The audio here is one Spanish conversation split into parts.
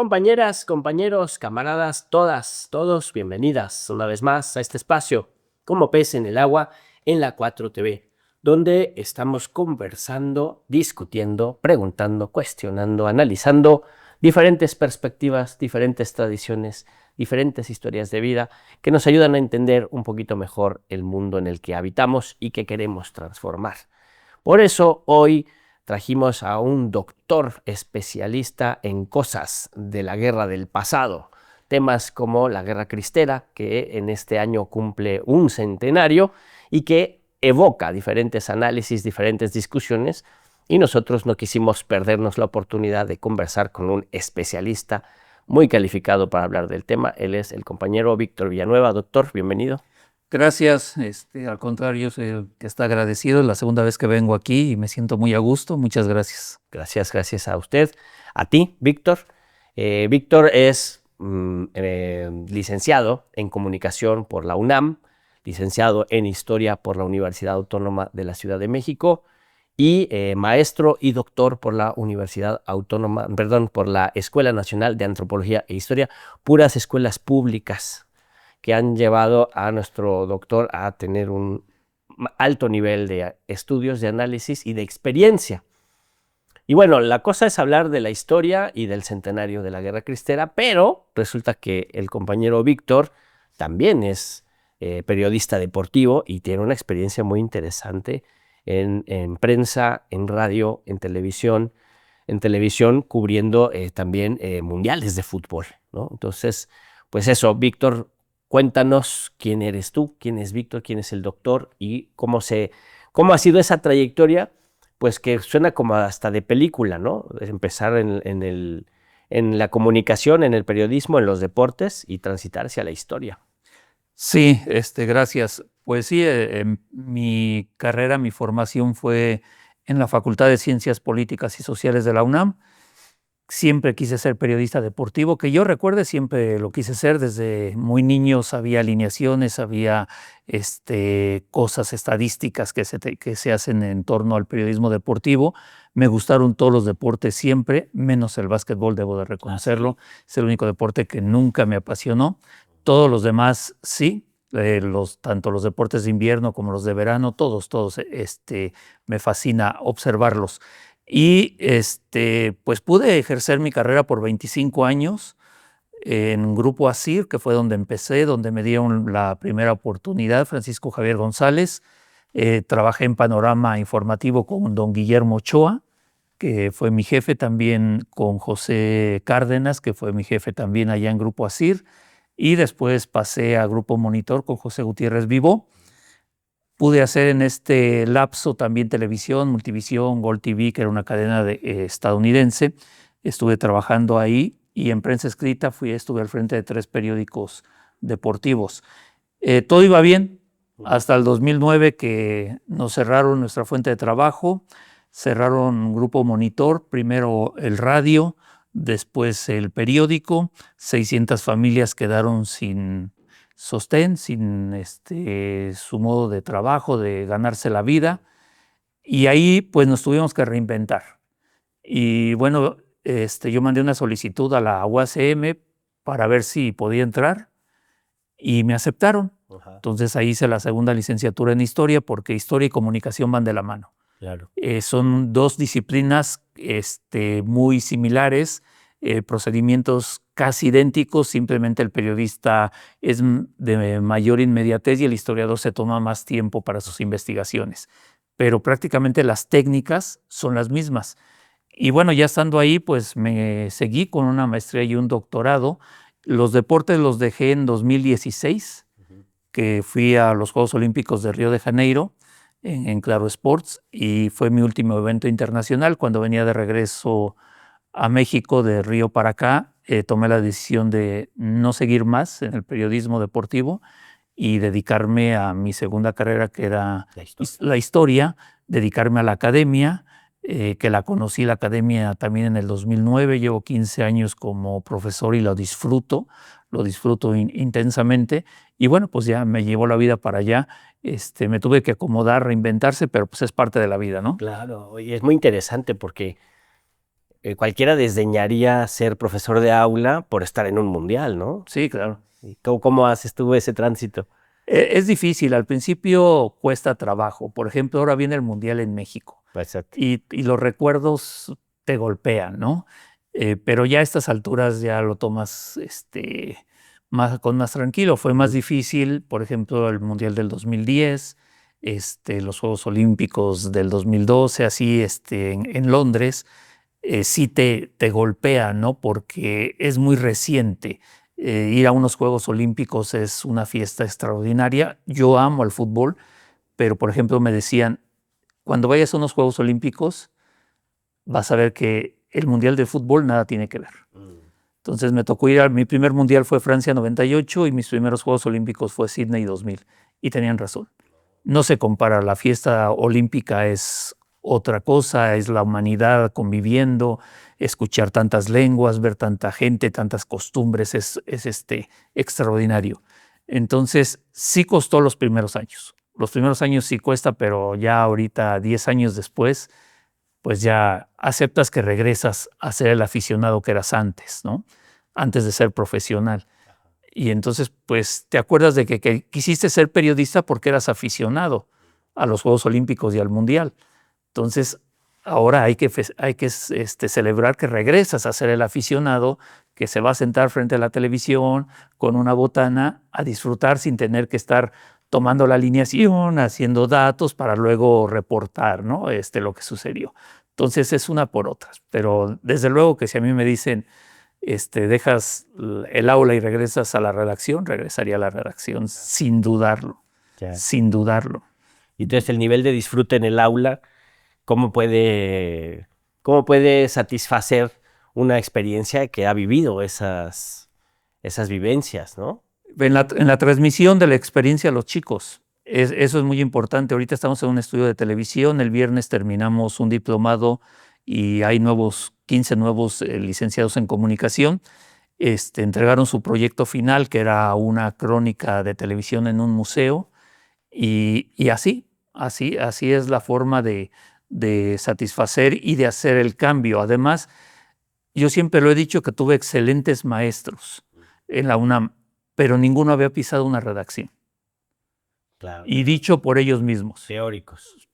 compañeras, compañeros, camaradas, todas, todos, bienvenidas una vez más a este espacio, como pez en el agua, en la 4TV, donde estamos conversando, discutiendo, preguntando, cuestionando, analizando diferentes perspectivas, diferentes tradiciones, diferentes historias de vida que nos ayudan a entender un poquito mejor el mundo en el que habitamos y que queremos transformar. Por eso hoy trajimos a un doctor especialista en cosas de la guerra del pasado, temas como la Guerra Cristera, que en este año cumple un centenario y que evoca diferentes análisis, diferentes discusiones, y nosotros no quisimos perdernos la oportunidad de conversar con un especialista muy calificado para hablar del tema. Él es el compañero Víctor Villanueva. Doctor, bienvenido. Gracias, al contrario, yo soy el que está agradecido. Es la segunda vez que vengo aquí y me siento muy a gusto. Muchas gracias. Gracias a usted, a ti, Víctor. Víctor es licenciado en Comunicación por la UNAM, licenciado en Historia por la Universidad Autónoma de la Ciudad de México y maestro y doctor por la por la Escuela Nacional de Antropología e Historia, puras escuelas públicas que han llevado a nuestro doctor a tener un alto nivel de estudios, de análisis y de experiencia. Y bueno, la cosa es hablar de la historia y del centenario de la Guerra Cristera, pero resulta que el compañero Víctor también es periodista deportivo y tiene una experiencia muy interesante en prensa, en radio, en televisión cubriendo también mundiales de fútbol, ¿no? Entonces, pues eso, Víctor, cuéntanos quién eres tú, quién es Víctor, quién es el doctor y cómo ha sido esa trayectoria, pues que suena como hasta de película, ¿no? Empezar en la comunicación, en el periodismo, en los deportes y transitar hacia la historia. Sí, gracias. Pues sí, mi carrera, mi formación fue en la Facultad de Ciencias Políticas y Sociales de la UNAM. Siempre quise ser periodista deportivo, que yo recuerde, siempre lo quise ser. Desde muy niño sabía alineaciones, sabía cosas estadísticas que se hacen en torno al periodismo deportivo. Me gustaron todos los deportes siempre, menos el básquetbol, debo de reconocerlo. Es el único deporte que nunca me apasionó. Todos los demás sí, tanto los deportes de invierno como los de verano, todos, me fascina observarlos. Y pues pude ejercer mi carrera por 25 años en Grupo ASIR, que fue donde empecé, donde me dieron la primera oportunidad, Francisco Javier González. Trabajé en Panorama Informativo con don Guillermo Ochoa, que fue mi jefe, también con José Cárdenas, que fue mi jefe también allá en Grupo ASIR, y después pasé a Grupo Monitor con José Gutiérrez Vivó. Pude hacer en este lapso también televisión, Multivisión, Gol TV, que era una cadena estadounidense. Estuve trabajando ahí y en prensa escrita estuve al frente de 3 periódicos deportivos. Todo iba bien hasta el 2009, que nos cerraron nuestra fuente de trabajo, cerraron Grupo Monitor, primero el radio, después el periódico. 600 familias quedaron sin sostén, sin su modo de trabajo, de ganarse la vida, y ahí pues nos tuvimos que reinventar. Y bueno, yo mandé una solicitud a la UACM para ver si podía entrar y me aceptaron. Ajá. Entonces ahí hice la segunda licenciatura en Historia, porque Historia y Comunicación van de la mano. Claro. Son 2 disciplinas muy similares, procedimientos casi idénticos, simplemente el periodista es de mayor inmediatez y el historiador se toma más tiempo para sus investigaciones, pero prácticamente las técnicas son las mismas. Y bueno, ya estando ahí, pues me seguí con una maestría y un doctorado. Los deportes los dejé en 2016, que fui a los Juegos Olímpicos de Río de Janeiro, en Claro Sports, y fue mi último evento internacional. Cuando venía de regreso a México de Río para acá, tomé la decisión de no seguir más en el periodismo deportivo y dedicarme a mi segunda carrera, que era la historia, dedicarme a la academia, que la conocí la academia también en el 2009. Llevo 15 años como profesor y lo disfruto intensamente. Y bueno, pues ya me llevó la vida para allá. Me tuve que acomodar, reinventarse, pero pues es parte de la vida, ¿no? Claro, y es muy interesante porque cualquiera desdeñaría ser profesor de aula por estar en un mundial, ¿no? Sí, claro. ¿Y cómo haces tú ese tránsito? Es difícil, al principio cuesta trabajo. Por ejemplo, ahora viene el Mundial en México Exacto. y los recuerdos te golpean, ¿no? Pero ya a estas alturas ya lo tomas con más tranquilo. Fue más difícil, por ejemplo, el Mundial del 2010, los Juegos Olímpicos del 2012, así en Londres, sí te golpea, ¿no? Porque es muy reciente. Ir a unos Juegos Olímpicos es una fiesta extraordinaria. Yo amo el fútbol, pero por ejemplo me decían, cuando vayas a unos Juegos Olímpicos, vas a ver que el Mundial de Fútbol nada tiene que ver. Entonces me tocó ir mi primer Mundial fue Francia 98 y mis primeros Juegos Olímpicos fue Sydney 2000. Y tenían razón. No se compara, la fiesta olímpica es otra cosa, es la humanidad conviviendo, escuchar tantas lenguas, ver tanta gente, tantas costumbres, es extraordinario. Entonces, sí costó los primeros años. Los primeros años sí cuesta, pero ya ahorita, 10 años después, pues ya aceptas que regresas a ser el aficionado que eras antes, ¿no? Antes de ser profesional. Y entonces, pues, te acuerdas de que quisiste ser periodista porque eras aficionado a los Juegos Olímpicos y al Mundial. Entonces, ahora hay que celebrar que regresas a ser el aficionado que se va a sentar frente a la televisión con una botana a disfrutar sin tener que estar tomando la alineación, haciendo datos para luego reportar, ¿no? Lo que sucedió. Entonces, es una por otras. Pero desde luego que si a mí me dicen, dejas el aula y regresas a la redacción, regresaría a la redacción sin dudarlo, Ya. sin dudarlo. Y entonces el nivel de disfrute en el aula, ¿cómo puede satisfacer una experiencia que ha vivido esas vivencias, ¿no? En la transmisión de la experiencia a los chicos, eso es muy importante. Ahorita estamos en un estudio de televisión, el viernes terminamos un diplomado y hay 15 nuevos licenciados en comunicación. Entregaron su proyecto final, que era una crónica de televisión en un museo, y así es la forma de satisfacer y de hacer el cambio. Además, yo siempre lo he dicho que tuve excelentes maestros en la UNAM, pero ninguno había pisado una redacción. Claro. Y dicho por ellos mismos.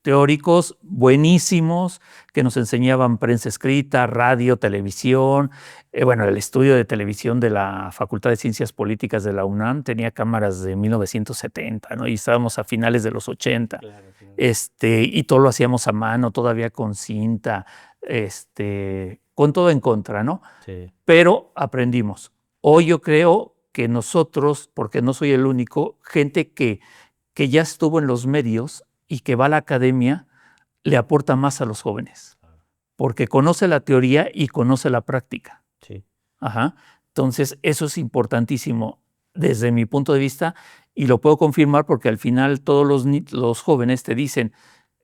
Teóricos Buenísimos, que nos enseñaban prensa escrita, radio, televisión. El estudio de televisión de la Facultad de Ciencias Políticas de la UNAM tenía cámaras de 1970, ¿no? Y estábamos a finales de los 80. Claro. Y todo lo hacíamos a mano, todavía con cinta, con todo en contra, ¿no? Sí. Pero aprendimos. Hoy yo creo que nosotros, porque no soy el único, gente que ya estuvo en los medios y que va a la academia, le aporta más a los jóvenes, porque conoce la teoría y conoce la práctica. Sí. Ajá. Entonces, eso es importantísimo desde mi punto de vista y lo puedo confirmar porque al final todos los jóvenes te dicen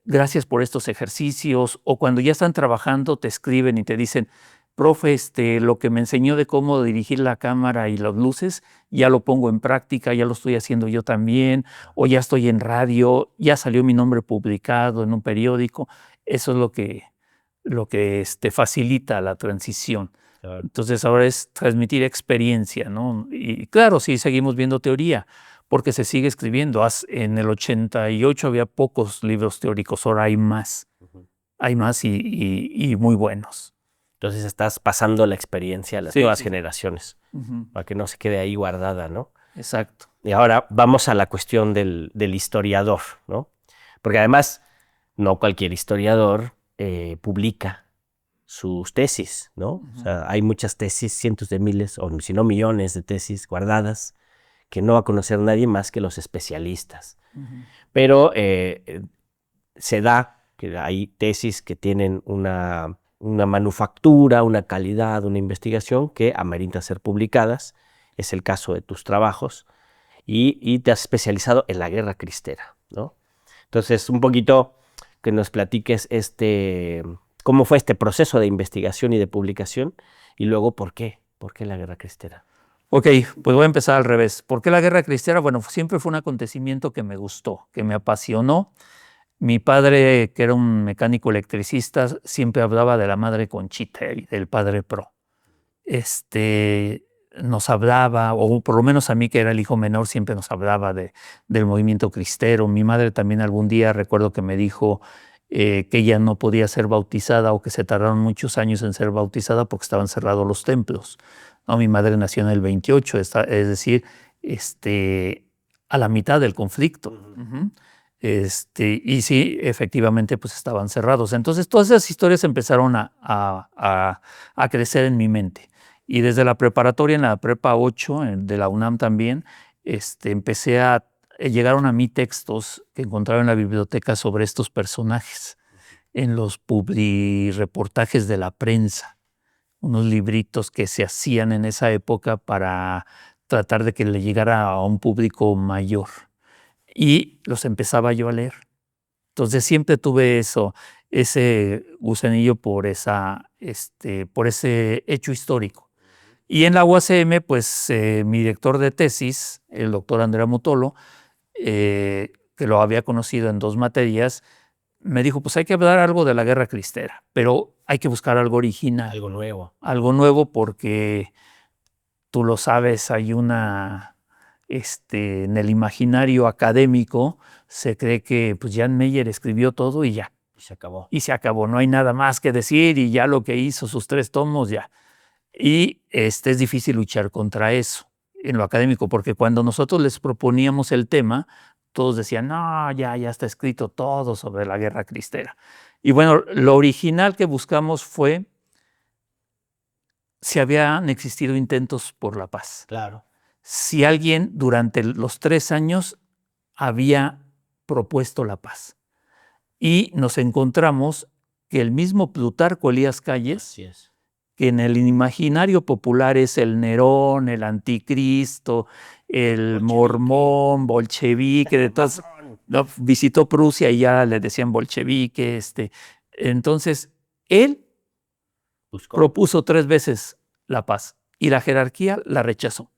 gracias por estos ejercicios, o cuando ya están trabajando te escriben y te dicen, profe, lo que me enseñó de cómo dirigir la cámara y las luces, ya lo pongo en práctica, ya lo estoy haciendo yo también, o ya estoy en radio, ya salió mi nombre publicado en un periódico. Eso es lo que facilita la transición. Claro. Entonces ahora es transmitir experiencia, ¿no? Y claro, sí seguimos viendo teoría, porque se sigue escribiendo. En el 88 había pocos libros teóricos, ahora hay más. Hay más y muy buenos. Entonces estás pasando la experiencia a las nuevas generaciones, para que no se quede ahí guardada, ¿no? Exacto. Y ahora vamos a la cuestión del historiador, ¿no? Porque además no cualquier historiador publica sus tesis, ¿no? O sea, hay muchas tesis, cientos de miles, o si no millones de tesis guardadas, que no va a conocer nadie más que los especialistas. Pero se da que hay tesis que tienen una manufactura, una calidad, una investigación que amerita ser publicadas. Es el caso de tus trabajos. Y te has especializado en la Guerra Cristera, ¿no? Entonces, un poquito que nos platiques cómo fue este proceso de investigación y de publicación, y luego por qué la Guerra Cristera. Ok, pues voy a empezar al revés. ¿Por qué la Guerra Cristera? Bueno, siempre fue un acontecimiento que me gustó, que me apasionó. Mi padre, que era un mecánico electricista, siempre hablaba de la madre Conchita y del padre Pro. Nos hablaba, o por lo menos a mí que era el hijo menor, siempre nos hablaba del movimiento cristero. Mi madre también algún día recuerdo que me dijo que ella no podía ser bautizada o que se tardaron muchos años en ser bautizada porque estaban cerrados los templos. ¿No? Mi madre nació en el 28, es decir, a la mitad del conflicto. Uh-huh. Y sí, efectivamente, pues estaban cerrados. Entonces, todas esas historias empezaron a crecer en mi mente. Y desde la preparatoria, en la prepa 8, de la UNAM también, llegaron a mí textos que encontraba en la biblioteca sobre estos personajes, en los publireportajes de la prensa, unos libritos que se hacían en esa época para tratar de que le llegara a un público mayor. Y los empezaba yo a leer. Entonces siempre tuve ese gusanillo por ese hecho histórico. Y en la UACM, pues mi director de tesis, el doctor Andrea Mutolo, que lo había conocido en 2 materias, me dijo, pues hay que hablar algo de la Guerra Cristera, pero hay que buscar algo original. Algo nuevo. Algo nuevo porque, tú lo sabes, hay en el imaginario académico se cree que pues Jan Meyer escribió todo y ya. Y se acabó. Y se acabó, no hay nada más que decir y ya lo que hizo, sus 3 tomos, ya. Y es difícil luchar contra eso en lo académico, porque cuando nosotros les proponíamos el tema, todos decían, no, ya está escrito todo sobre la Guerra Cristera. Y bueno, lo original que buscamos fue si habían existido intentos por la paz. Claro. Si alguien durante los 3 años había propuesto la paz. Y nos encontramos que el mismo Plutarco Elías Calles, Así es, que en el imaginario popular es el Nerón, el anticristo, el mormón, bolchevique, de todas, ¿no? Visitó Prusia y ya le decían bolchevique. Entonces, él propuso 3 veces la paz y la jerarquía la rechazó.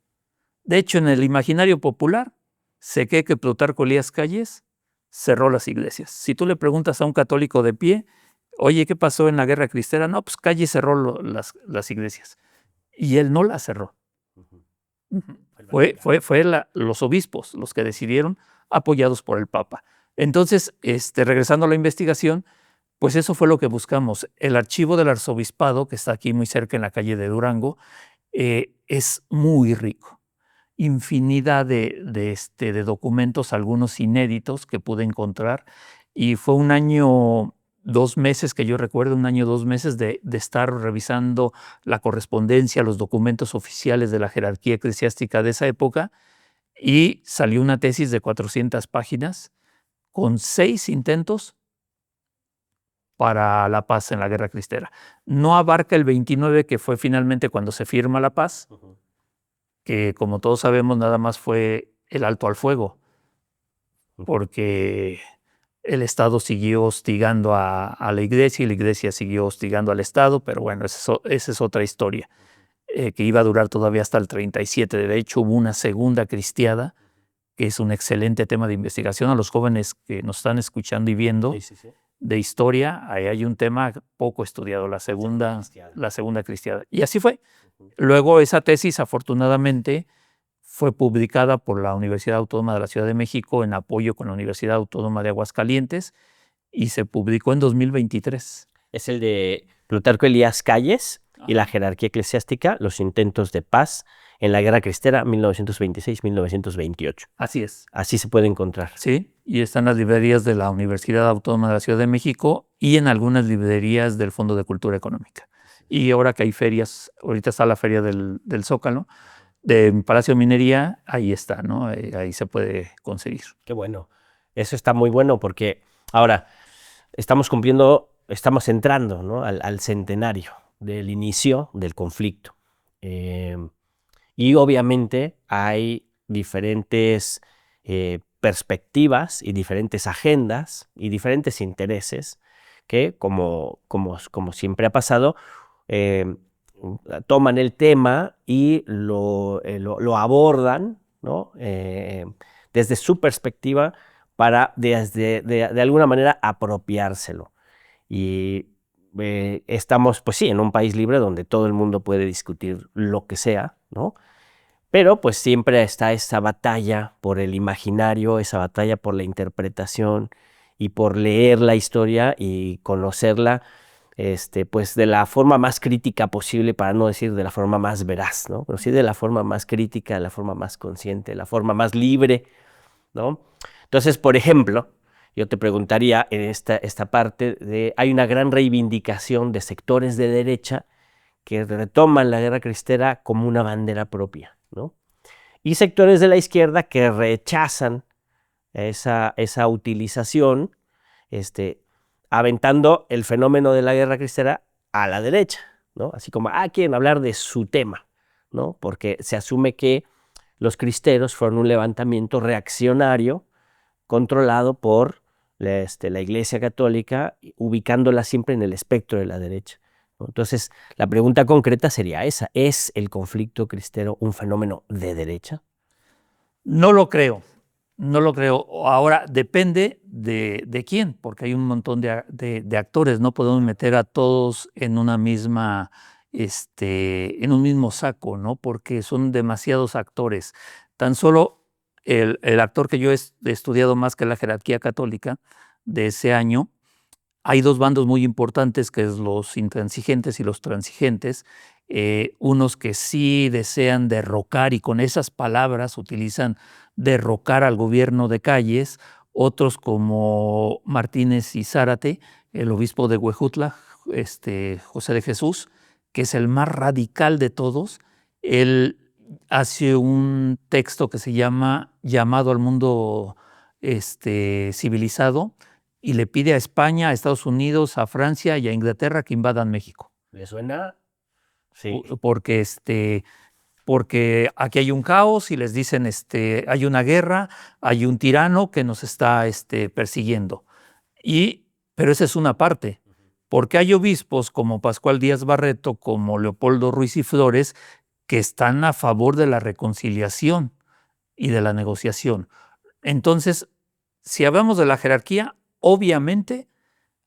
De hecho, en el imaginario popular se cree que Plutarco Elías Calles cerró las iglesias. Si tú le preguntas a un católico de pie, oye, ¿qué pasó en la Guerra Cristera? No, pues Calles cerró las iglesias. Y él no las cerró. Fue los obispos los que decidieron, apoyados por el Papa. Entonces, regresando a la investigación, pues eso fue lo que buscamos. El archivo del arzobispado, que está aquí muy cerca en la calle de Durango, es muy rico. Infinidad de documentos, algunos inéditos que pude encontrar. Y fue un año, 2 meses que yo recuerdo, un año, 2 meses de estar revisando la correspondencia, los documentos oficiales de la jerarquía eclesiástica de esa época, y salió una tesis de 400 páginas con 6 intentos para la paz en la Guerra Cristera. No abarca el 29, que fue finalmente cuando se firma la paz, que como todos sabemos nada más fue el alto al fuego, porque el Estado siguió hostigando a la Iglesia y la Iglesia siguió hostigando al Estado, pero bueno, esa es otra historia, que iba a durar todavía hasta el 37. De hecho, hubo una segunda cristiada, que es un excelente tema de investigación a los jóvenes que nos están escuchando y viendo. Sí. De historia, ahí hay un tema poco estudiado, la segunda cristiada. Y así fue. Luego esa tesis, afortunadamente, fue publicada por la Universidad Autónoma de la Ciudad de México en apoyo con la Universidad Autónoma de Aguascalientes y se publicó en 2023. Es el de Plutarco Elías Calles y la jerarquía eclesiástica, los intentos de paz en la Guerra Cristera 1926-1928. Así es. Así se puede encontrar. Sí, y están las librerías de la Universidad Autónoma de la Ciudad de México y en algunas librerías del Fondo de Cultura Económica. Y ahora que hay ferias, ahorita está la feria del Zócalo, de Palacio de Minería, ahí está, ¿no? Ahí se puede conseguir. Qué bueno. Eso está muy bueno porque ahora estamos entrando, ¿no? al centenario del inicio del conflicto. Y obviamente hay diferentes perspectivas y diferentes agendas y diferentes intereses que, como siempre ha pasado, toman el tema y lo abordan, ¿no? Desde su perspectiva para de alguna manera apropiárselo. Y estamos, pues sí, en un país libre donde todo el mundo puede discutir lo que sea, ¿no? Pero pues siempre está esa batalla por el imaginario, esa batalla por la interpretación y por leer la historia y conocerla, pues de la forma más crítica posible, para no decir de la forma más veraz, ¿no? Pero sí de la forma más crítica, de la forma más consciente, de la forma más libre, ¿no? Entonces, por ejemplo, yo te preguntaría en esta parte hay una gran reivindicación de sectores de derecha que retoman la guerra cristera como una bandera propia, ¿no? Y sectores de la izquierda que rechazan esa utilización, aventando el fenómeno de la guerra cristera a la derecha, ¿no? Así como, quieren hablar de su tema, ¿no? Porque se asume que los cristeros fueron un levantamiento reaccionario controlado por la Iglesia Católica, ubicándola siempre en el espectro de la derecha, ¿no? Entonces, la pregunta concreta sería esa: ¿es el conflicto cristero un fenómeno de derecha? No lo creo, no lo creo. Ahora, depende de quién, porque hay un montón de actores, no podemos meter a todos en una misma, en un mismo saco, ¿no? Porque son demasiados actores. Tan solo el actor que yo he estudiado más que la jerarquía católica de ese año, hay dos bandos muy importantes, que es los intransigentes y los transigentes, unos que sí desean derrocar y con esas palabras utilizan derrocar al gobierno de Calles, otros como Martínez y Zárate, el obispo de Huejutla, José de Jesús, que es el más radical de todos. Él hace un texto que se llama Llamado al mundo civilizado, y le pide a España, a Estados Unidos, a Francia y a Inglaterra que invadan México. ¿Le suena? Sí. Porque aquí hay un caos y les dicen, hay una guerra, hay un tirano que nos está persiguiendo. Pero esa es una parte, porque hay obispos como Pascual Díaz Barreto, como Leopoldo Ruiz y Flores, que están a favor de la reconciliación y de la negociación. Entonces, si hablamos de la jerarquía, obviamente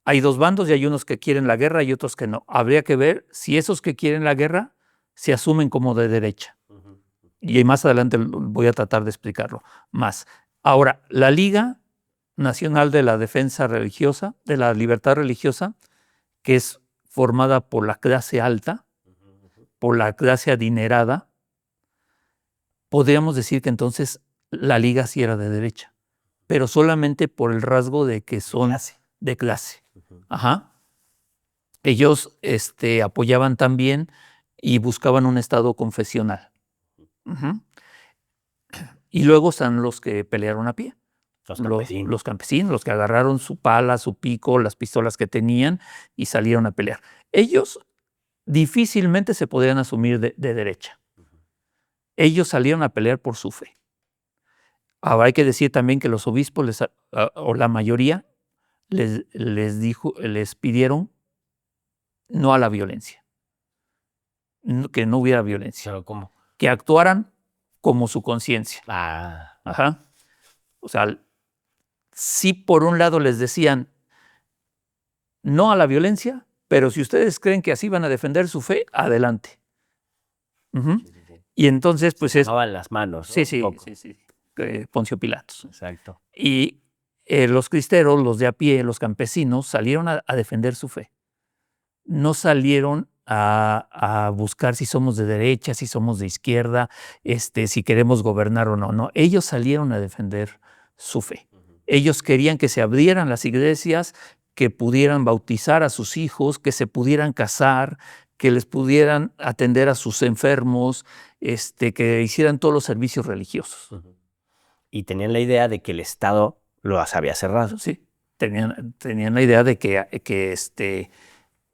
hay dos bandos y hay unos que quieren la guerra y otros que no. Habría que ver si esos que quieren la guerra se asumen como de derecha. Y más adelante voy a tratar de explicarlo más. Ahora, la Liga Nacional de la Defensa Religiosa, de la Libertad Religiosa, que es formada por la clase alta, por la clase adinerada, podríamos decir que entonces la Liga sí era de derecha, pero solamente por el rasgo de que son de clase. Ajá. Ellos apoyaban también y buscaban un estado confesional. Uh-huh. Y luego están los que pelearon a pie. Los campesinos, los que agarraron su pala, su pico, las pistolas que tenían y salieron a pelear. Ellos difícilmente se podían asumir de derecha. Ellos salieron a pelear por su fe. Ahora hay que decir también que los obispos, o la mayoría, les pidieron no a la violencia, que no hubiera violencia. ¿Pero cómo? Que actuaran como su conciencia. Ajá. O sea, sí, por un lado les decían no a la violencia, pero si ustedes creen que así van a defender su fe, adelante. Uh-huh. Sí. Y entonces, pues es. Lavaban las manos, ¿no? Sí. Poncio Pilatos. Exacto. Y los cristeros, los de a pie, los campesinos, salieron a defender su fe. No salieron a buscar si somos de derecha, si somos de izquierda, si queremos gobernar o no. No, ellos salieron a defender su fe. Ellos querían que se abrieran las iglesias, que pudieran bautizar a sus hijos, que se pudieran casar, que les pudieran atender a sus enfermos, que hicieran todos los servicios religiosos. Y tenían la idea de que el Estado los había cerrado. Sí, tenían la idea de que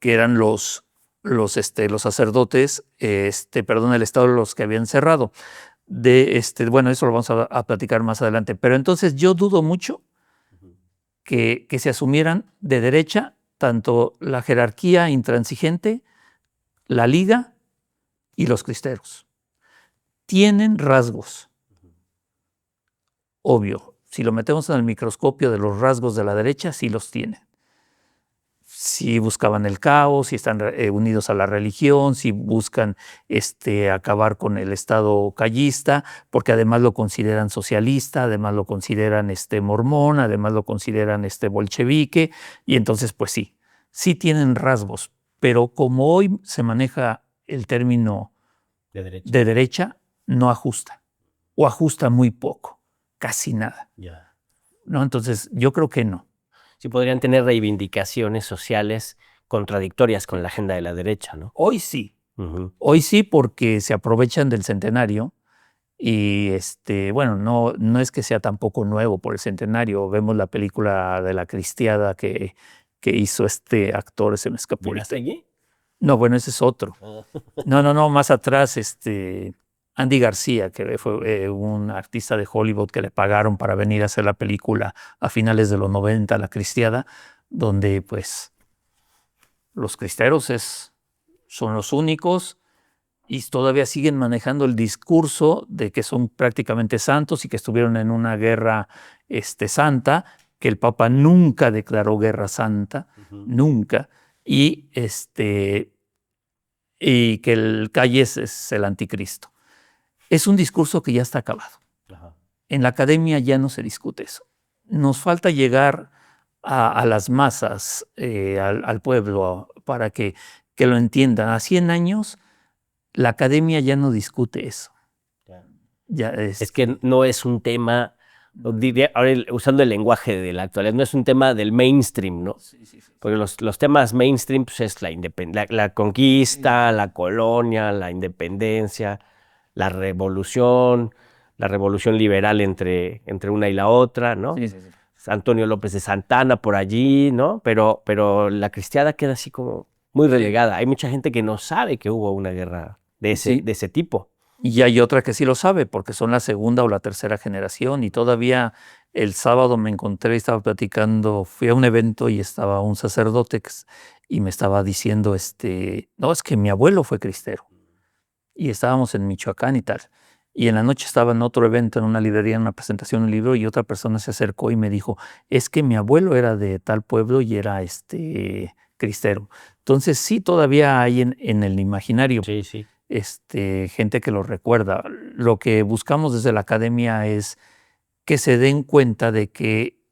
eran los sacerdotes, el Estado los que habían cerrado. Bueno, eso lo vamos a platicar más adelante. Pero entonces yo dudo mucho que se asumieran de derecha tanto la jerarquía intransigente, la Liga y los cristeros. Tienen rasgos, obvio. Si lo metemos en el microscopio de los rasgos de la derecha, sí los tienen. Si buscaban el caos, si están unidos a la religión, si buscan acabar con el Estado callista, porque además lo consideran socialista, además lo consideran mormón, además lo consideran bolchevique, y entonces pues sí tienen rasgos, pero como hoy se maneja el término de derecha, no ajusta, o ajusta muy poco, casi nada. Yeah. ¿No? Entonces yo creo que no. Sí, podrían tener reivindicaciones sociales contradictorias con la agenda de la derecha, ¿no? Hoy sí. Uh-huh. Hoy sí, porque se aprovechan del centenario y bueno, no es que sea tampoco nuevo por el centenario. Vemos la película de La Cristiada que hizo este actor, se me escapó. ¿Allí? No, bueno, ese es otro. No, más atrás, Andy García, que fue un artista de Hollywood que le pagaron para venir a hacer la película a finales de los 90, La Cristiada, donde pues los cristeros son los únicos y todavía siguen manejando el discurso de que son prácticamente santos y que estuvieron en una guerra santa, que el Papa nunca declaró guerra santa, nunca, y que el Calles es el anticristo. Es un discurso que ya está acabado. Ajá. En la academia ya no se discute eso. Nos falta llegar a las masas, al pueblo, para que lo entiendan. A 100 años, la academia ya no discute eso. Ya es que no es un tema, ahora usando el lenguaje de la actualidad, no es un tema del mainstream, ¿no? Sí. Porque los temas mainstream pues, es la conquista, la colonia, la independencia, la revolución liberal entre una y la otra, ¿no? Sí. Antonio López de Santana por allí, ¿no? Pero la cristiada queda así como muy relegada. Hay mucha gente que no sabe que hubo una guerra de ese tipo. Y hay otra que sí lo sabe, porque son la segunda o la tercera generación. Y todavía el sábado me encontré y estaba platicando, fui a un evento y estaba un sacerdote y me estaba diciendo, no, es que mi abuelo fue cristero. Y estábamos en Michoacán y tal. Y en la noche estaba en otro evento, en una librería, en una presentación de un libro, y otra persona se acercó y me dijo, es que mi abuelo era de tal pueblo y era cristero. Entonces sí, todavía hay en el imaginario. Sí. Gente que lo recuerda. Lo que buscamos desde la academia es que se den cuenta de que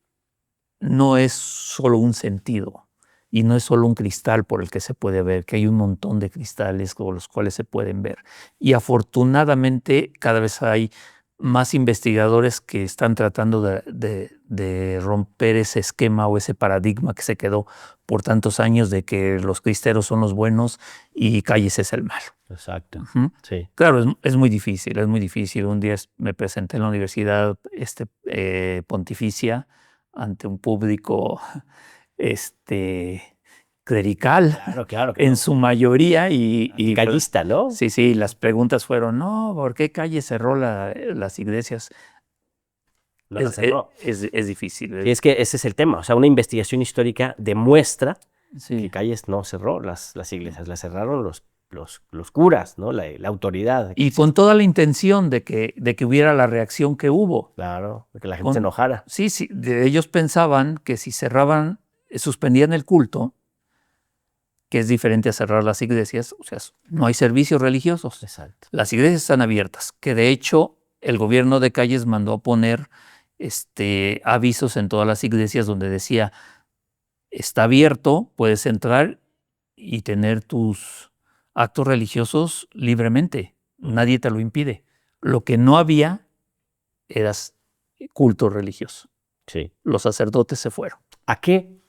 no es solo un sentido y no es solo un cristal por el que se puede ver, que hay un montón de cristales con los cuales se pueden ver. Y afortunadamente cada vez hay más investigadores que están tratando de romper ese esquema o ese paradigma que se quedó por tantos años de que los cristeros son los buenos y Calles es el malo. Exacto. Sí. Claro, es muy difícil, es muy difícil. Un día me presenté en la universidad pontificia ante un público clerical, claro. En su mayoría y callista, ¿no? Sí, las preguntas fueron, no, ¿por qué Calles cerró las iglesias? No la cerró. Es difícil. Sí, es que ese es el tema. O sea, una investigación histórica demuestra que Calles no cerró las iglesias, las cerraron los curas, ¿no? La autoridad. Y con toda la intención de que hubiera la reacción que hubo. Claro, de que la gente se enojara. Sí, ellos pensaban que si cerraban, suspendían el culto, que es diferente a cerrar las iglesias, o sea, no hay servicios religiosos. Exacto. Las iglesias están abiertas, que de hecho el gobierno de Calles mandó a poner avisos en todas las iglesias donde decía, está abierto, puedes entrar y tener tus actos religiosos libremente, nadie te lo impide. Lo que no había era culto religioso. Sí. Los sacerdotes se fueron. ¿A qué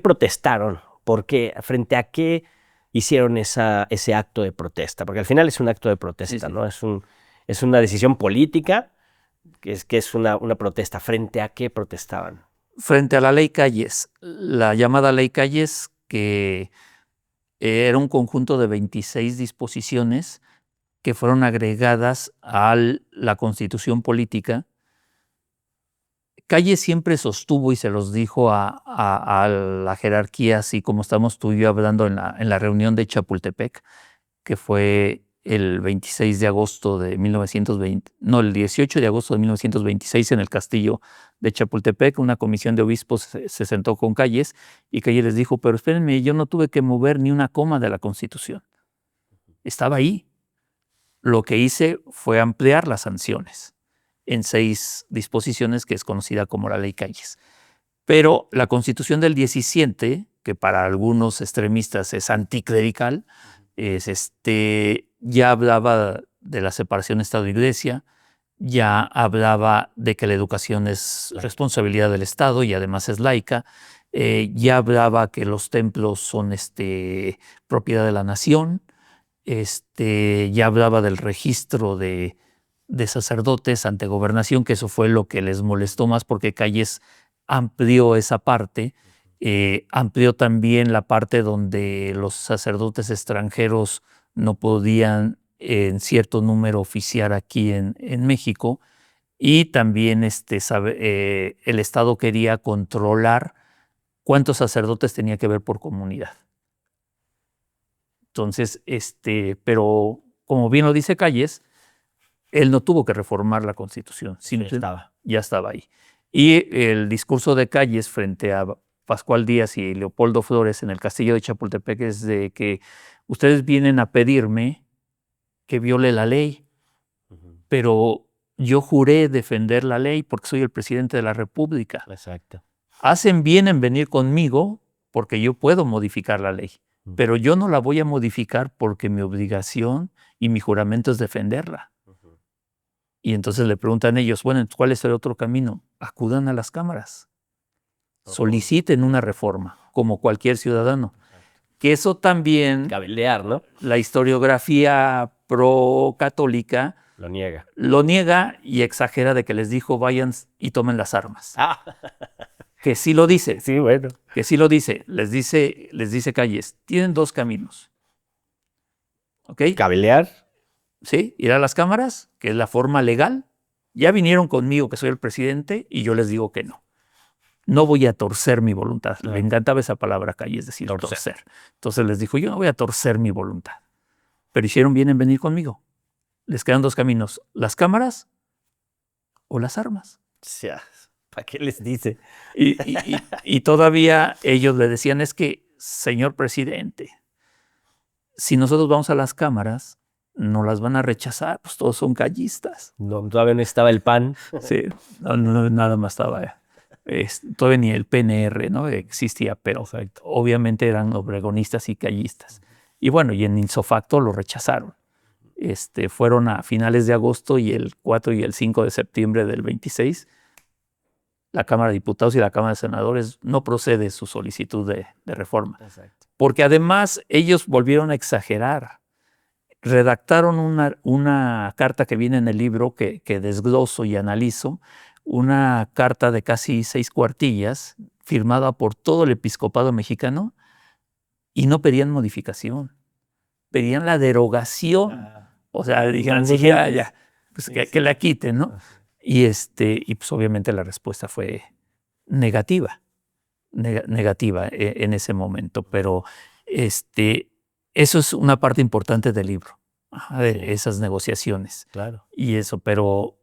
protestaron? ¿Por qué? ¿Frente a qué hicieron ese acto de protesta? Porque al final es un acto de protesta, sí. ¿No? Es una decisión política, que es una protesta. ¿Frente a qué protestaban? Frente a la ley Calles, la llamada ley Calles, que era un conjunto de 26 disposiciones que fueron agregadas a la Constitución política. Calles siempre sostuvo y se los dijo a la jerarquía, así como estamos tú y yo hablando en la reunión de Chapultepec, que fue el 26 de agosto de 1920, no, el 18 de agosto de 1926 en el castillo de Chapultepec. Una comisión de obispos se sentó con Calles y Calles les dijo, pero espérenme, yo no tuve que mover ni una coma de la Constitución. Estaba ahí. Lo que hice fue ampliar las sanciones en 6 disposiciones que es conocida como la Ley Calles. Pero la Constitución del 17, que para algunos extremistas es anticlerical, ya hablaba de la separación Estado-Iglesia, ya hablaba de que la educación es responsabilidad del Estado y además es laica, ya hablaba que los templos son propiedad de la nación, ya hablaba del registro de sacerdotes ante gobernación, que eso fue lo que les molestó más porque Calles amplió esa parte, amplió también la parte donde los sacerdotes extranjeros no podían en cierto número oficiar aquí en México, y también el Estado quería controlar cuántos sacerdotes tenía que ver por comunidad. Entonces, pero como bien lo dice Calles, él no tuvo que reformar la Constitución, ya estaba ahí. Y el discurso de Calles frente a Pascual Díaz y Leopoldo Flores en el castillo de Chapultepec es de que ustedes vienen a pedirme que viole la ley, pero yo juré defender la ley porque soy el presidente de la República. Exacto. Hacen bien en venir conmigo porque yo puedo modificar la ley, pero yo no la voy a modificar porque mi obligación y mi juramento es defenderla. Y entonces le preguntan ellos, bueno, ¿cuál es el otro camino? Acudan a las cámaras, soliciten una reforma, como cualquier ciudadano. Que eso también, Cabildear, ¿no? la historiografía pro-católica lo niega y exagera de que les dijo vayan y tomen las armas. Que sí lo dice. Sí, bueno. Que sí lo dice. Les dice Calles, tienen 2 caminos. ¿Ok? Cabildear. Sí, ir a las cámaras, que es la forma legal. Ya vinieron conmigo, que soy el presidente, y yo les digo que no. No voy a torcer mi voluntad. Le encantaba esa palabra Calles, es decir, torcer. Entonces les dijo, yo no voy a torcer mi voluntad. Pero hicieron bien en venir conmigo. Les quedan 2 caminos, las cámaras o las armas. ¿Para qué les dice? Y todavía ellos le decían, es que, señor presidente, si nosotros vamos a las cámaras, no las van a rechazar, pues todos son callistas. No, todavía no estaba el PAN. Sí, nada más estaba, todavía ni el PNR, ¿no? Existía, pero obviamente eran obregonistas y callistas. Y bueno, y en Insofacto lo rechazaron. Fueron a finales de agosto y el 4 y el 5 de septiembre del 26, la Cámara de Diputados y la Cámara de Senadores no procede su solicitud de reforma. Exacto. Porque además ellos volvieron a exagerar. Redactaron una carta que viene en el libro que desgloso y analizo, una carta de casi 6 cuartillas firmada por todo el episcopado mexicano, y no pedían modificación, pedían la derogación. O sea, dijeron, ya, pues que la quiten, ¿no? Y pues obviamente la respuesta fue negativa en ese momento, pero eso es una parte importante del libro, de esas negociaciones. Claro. Y eso, pero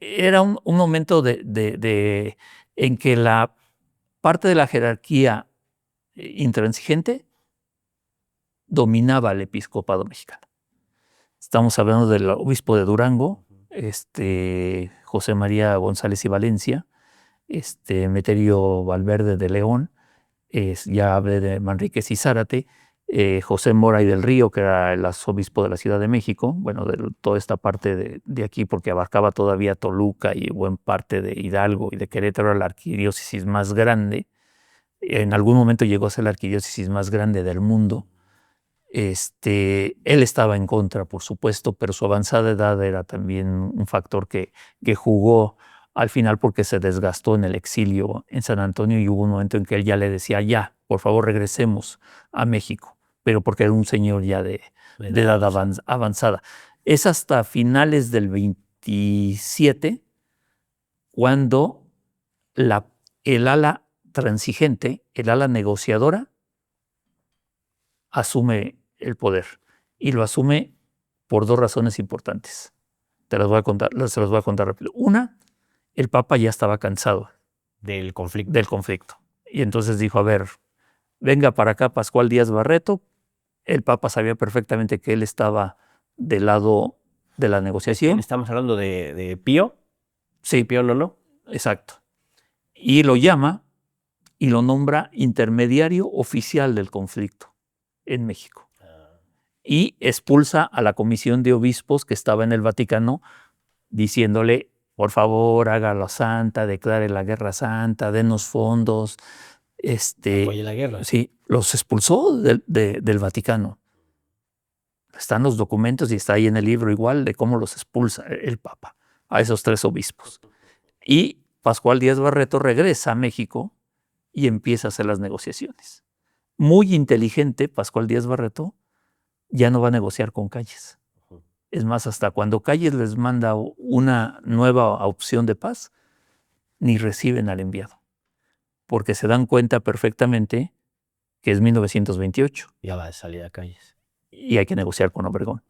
era un momento en que la parte de la jerarquía intransigente dominaba al episcopado mexicano. Estamos hablando del obispo de Durango, José María González y Valencia, Meterio Valverde de León, ya hablé de Manríquez y Zárate, José Mora y del Río, que era el arzobispo de la Ciudad de México, bueno, de toda esta parte de aquí, porque abarcaba todavía Toluca y buen parte de Hidalgo y de Querétaro, era la arquidiócesis más grande. En algún momento llegó a ser la arquidiócesis más grande del mundo. Él estaba en contra, por supuesto, pero su avanzada edad era también un factor que jugó al final, porque se desgastó en el exilio en San Antonio y hubo un momento en que él ya le decía, ya, por favor regresemos a México, pero porque era un señor ya de edad avanzada. Es hasta finales del 27 cuando el ala transigente, el ala negociadora, asume el poder. y lo asume por dos razones importantes. Se las voy a contar rápido. Una, el Papa ya estaba cansado Del conflicto. del conflicto. Y entonces dijo, a ver, venga para acá Pascual Díaz Barreto. El Papa sabía perfectamente que él estaba del lado de la negociación. Estamos hablando de Pío. Sí, Pío no. exacto. Y lo llama y lo nombra intermediario oficial del conflicto en México. Y expulsa a la comisión de obispos que estaba en el Vaticano diciéndole, por favor, haga la santa, declare la guerra santa, denos fondos. Apoye la guerra. Sí, los expulsó del Vaticano. Están los documentos y está ahí en el libro igual de cómo los expulsa el Papa a esos 3 obispos. Y Pascual Díaz Barreto regresa a México y empieza a hacer las negociaciones. Muy inteligente, Pascual Díaz Barreto ya no va a negociar con Calles. Es más, hasta cuando Calles les manda una nueva opción de paz, ni reciben al enviado, porque se dan cuenta perfectamente que es 1928. Ya va de salida a Calles. Y hay que negociar con Obregón,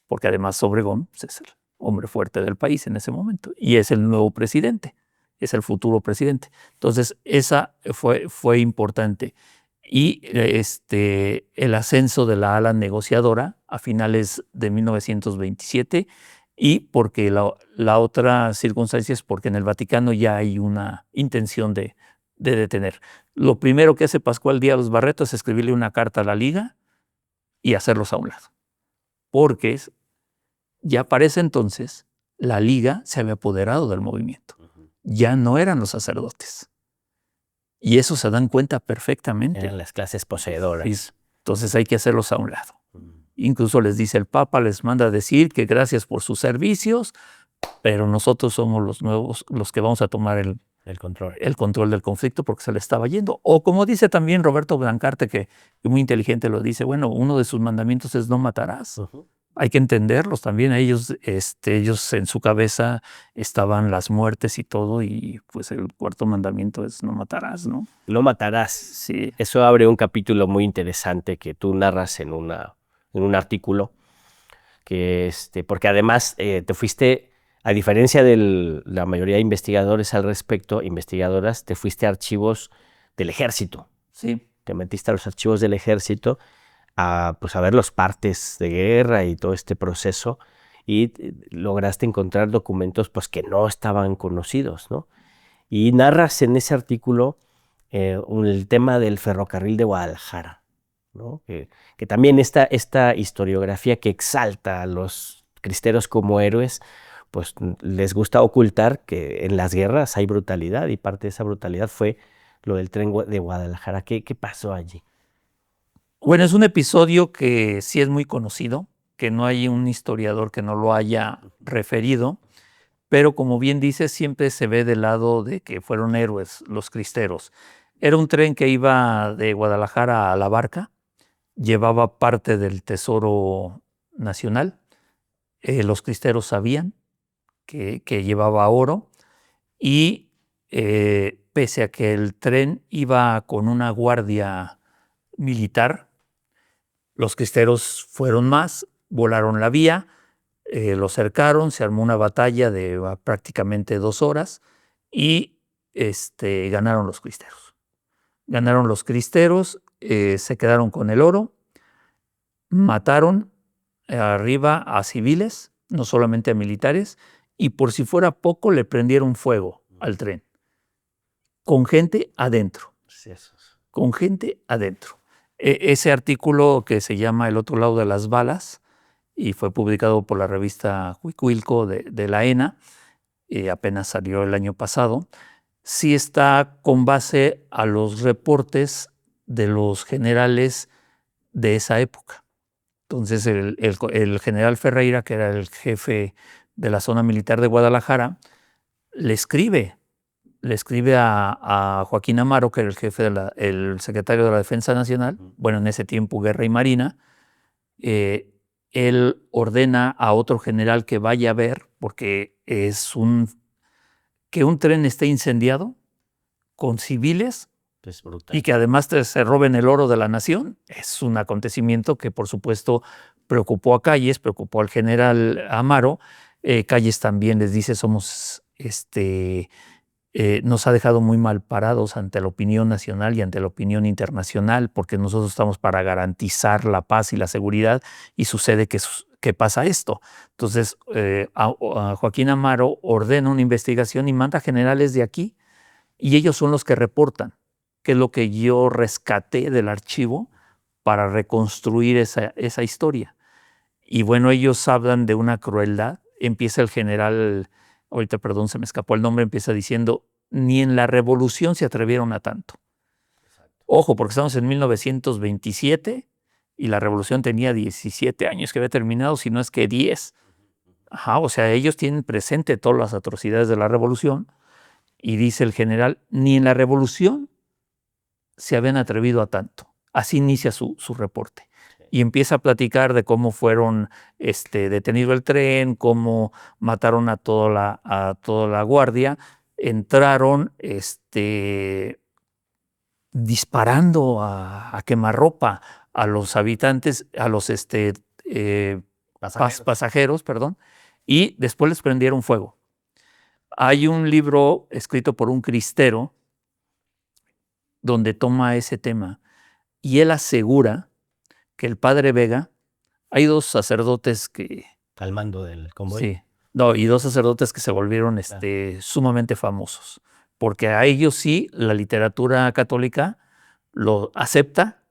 porque además Obregón es el hombre fuerte del país en ese momento y es el nuevo presidente, es el futuro presidente. Entonces, esa fue importante. Y el ascenso de la ala negociadora a finales de 1927, y porque la otra circunstancia es porque en el Vaticano ya hay una intención de detener. Lo primero que hace Pascual Díaz Barreto es escribirle una carta a la Liga y hacerlos a un lado, porque ya para ese entonces la Liga se había apoderado del movimiento. Ya no eran los sacerdotes. Y eso se dan cuenta perfectamente. Eran las clases poseedoras. Entonces hay que hacerlos a un lado. Incluso les dice el Papa, les manda a decir que gracias por sus servicios, pero nosotros somos los nuevos, los que vamos a tomar el control del conflicto porque se le estaba yendo. O como dice también Roberto Blancarte, que muy inteligente lo dice, bueno, uno de sus mandamientos es no matarás. Hay que entenderlos también. Ellos en su cabeza estaban las muertes y todo, y pues el cuarto mandamiento es no matarás, ¿no? No matarás. Sí. Eso abre un capítulo muy interesante que tú narras en un artículo, que porque además te fuiste, a diferencia de la mayoría de investigadores al respecto, investigadoras, te fuiste a archivos del ejército. Sí. Te metiste a los archivos del ejército a ver los partes de guerra y todo este proceso, y lograste encontrar documentos pues que no estaban conocidos, ¿no? Y narras en ese artículo el tema del ferrocarril de Guadalajara, ¿no? Que también esta historiografía que exalta a los cristeros como héroes, pues les gusta ocultar que en las guerras hay brutalidad, y parte de esa brutalidad fue lo del tren de Guadalajara. ¿Qué pasó allí? Bueno, es un episodio que sí es muy conocido, que no hay un historiador que no lo haya referido, pero como bien dices, siempre se ve del lado de que fueron héroes los cristeros. Era un tren que iba de Guadalajara a La Barca, llevaba parte del tesoro nacional. Los cristeros sabían que llevaba oro, y pese a que el tren iba con una guardia militar, los cristeros fueron más, volaron la vía, lo cercaron, se armó una batalla de prácticamente 2 horas y ganaron los cristeros. Ganaron los cristeros, se quedaron con el oro, mataron arriba a civiles, no solamente a militares, y por si fuera poco le prendieron fuego al tren, con gente adentro. Con gente adentro. Ese artículo, que se llama El otro lado de las balas, y fue publicado por la revista Huicuilco de la ENA, apenas salió el año pasado, sí está con base a los reportes de los generales de esa época. Entonces el general Ferreira, que era el jefe de la zona militar de Guadalajara, le escribe a Joaquín Amaro, que era el jefe el secretario de la Defensa Nacional, bueno, en ese tiempo Guerra y Marina. Él ordena a otro general que vaya a ver, porque que un tren esté incendiado con civiles Es brutal. Y que además se roben el oro de la nación, es un acontecimiento que por supuesto preocupó a Calles, preocupó al general Amaro. Calles también les dice, nos ha dejado muy mal parados ante la opinión nacional y ante la opinión internacional, porque nosotros estamos para garantizar la paz y la seguridad, y sucede que pasa esto. Entonces, a Joaquín Amaro ordena una investigación y manda generales de aquí, y ellos son los que reportan, que es lo que yo rescaté del archivo para reconstruir esa historia. Y bueno, ellos hablan de una crueldad. Empieza el general, ahorita perdón, se me escapó el nombre, empieza diciendo, ni en la revolución se atrevieron a tanto. Ojo, porque estamos en 1927 y la revolución tenía 17 años que había terminado, si no es que 10. Ajá, o sea, ellos tienen presente todas las atrocidades de la revolución, y dice el general, ni en la revolución se habían atrevido a tanto. Así inicia su reporte. Y empieza a platicar de cómo fueron detenido el tren, cómo mataron a toda la guardia, entraron disparando a quemarropa a los habitantes, a los pasajeros, perdón, y después les prendieron fuego. Hay un libro escrito por un cristero donde toma ese tema, y él asegura que el padre Vega, hay dos sacerdotes que... Al mando del convoy. Sí, no, y dos sacerdotes que se volvieron sumamente famosos, porque a ellos sí la literatura católica lo acepta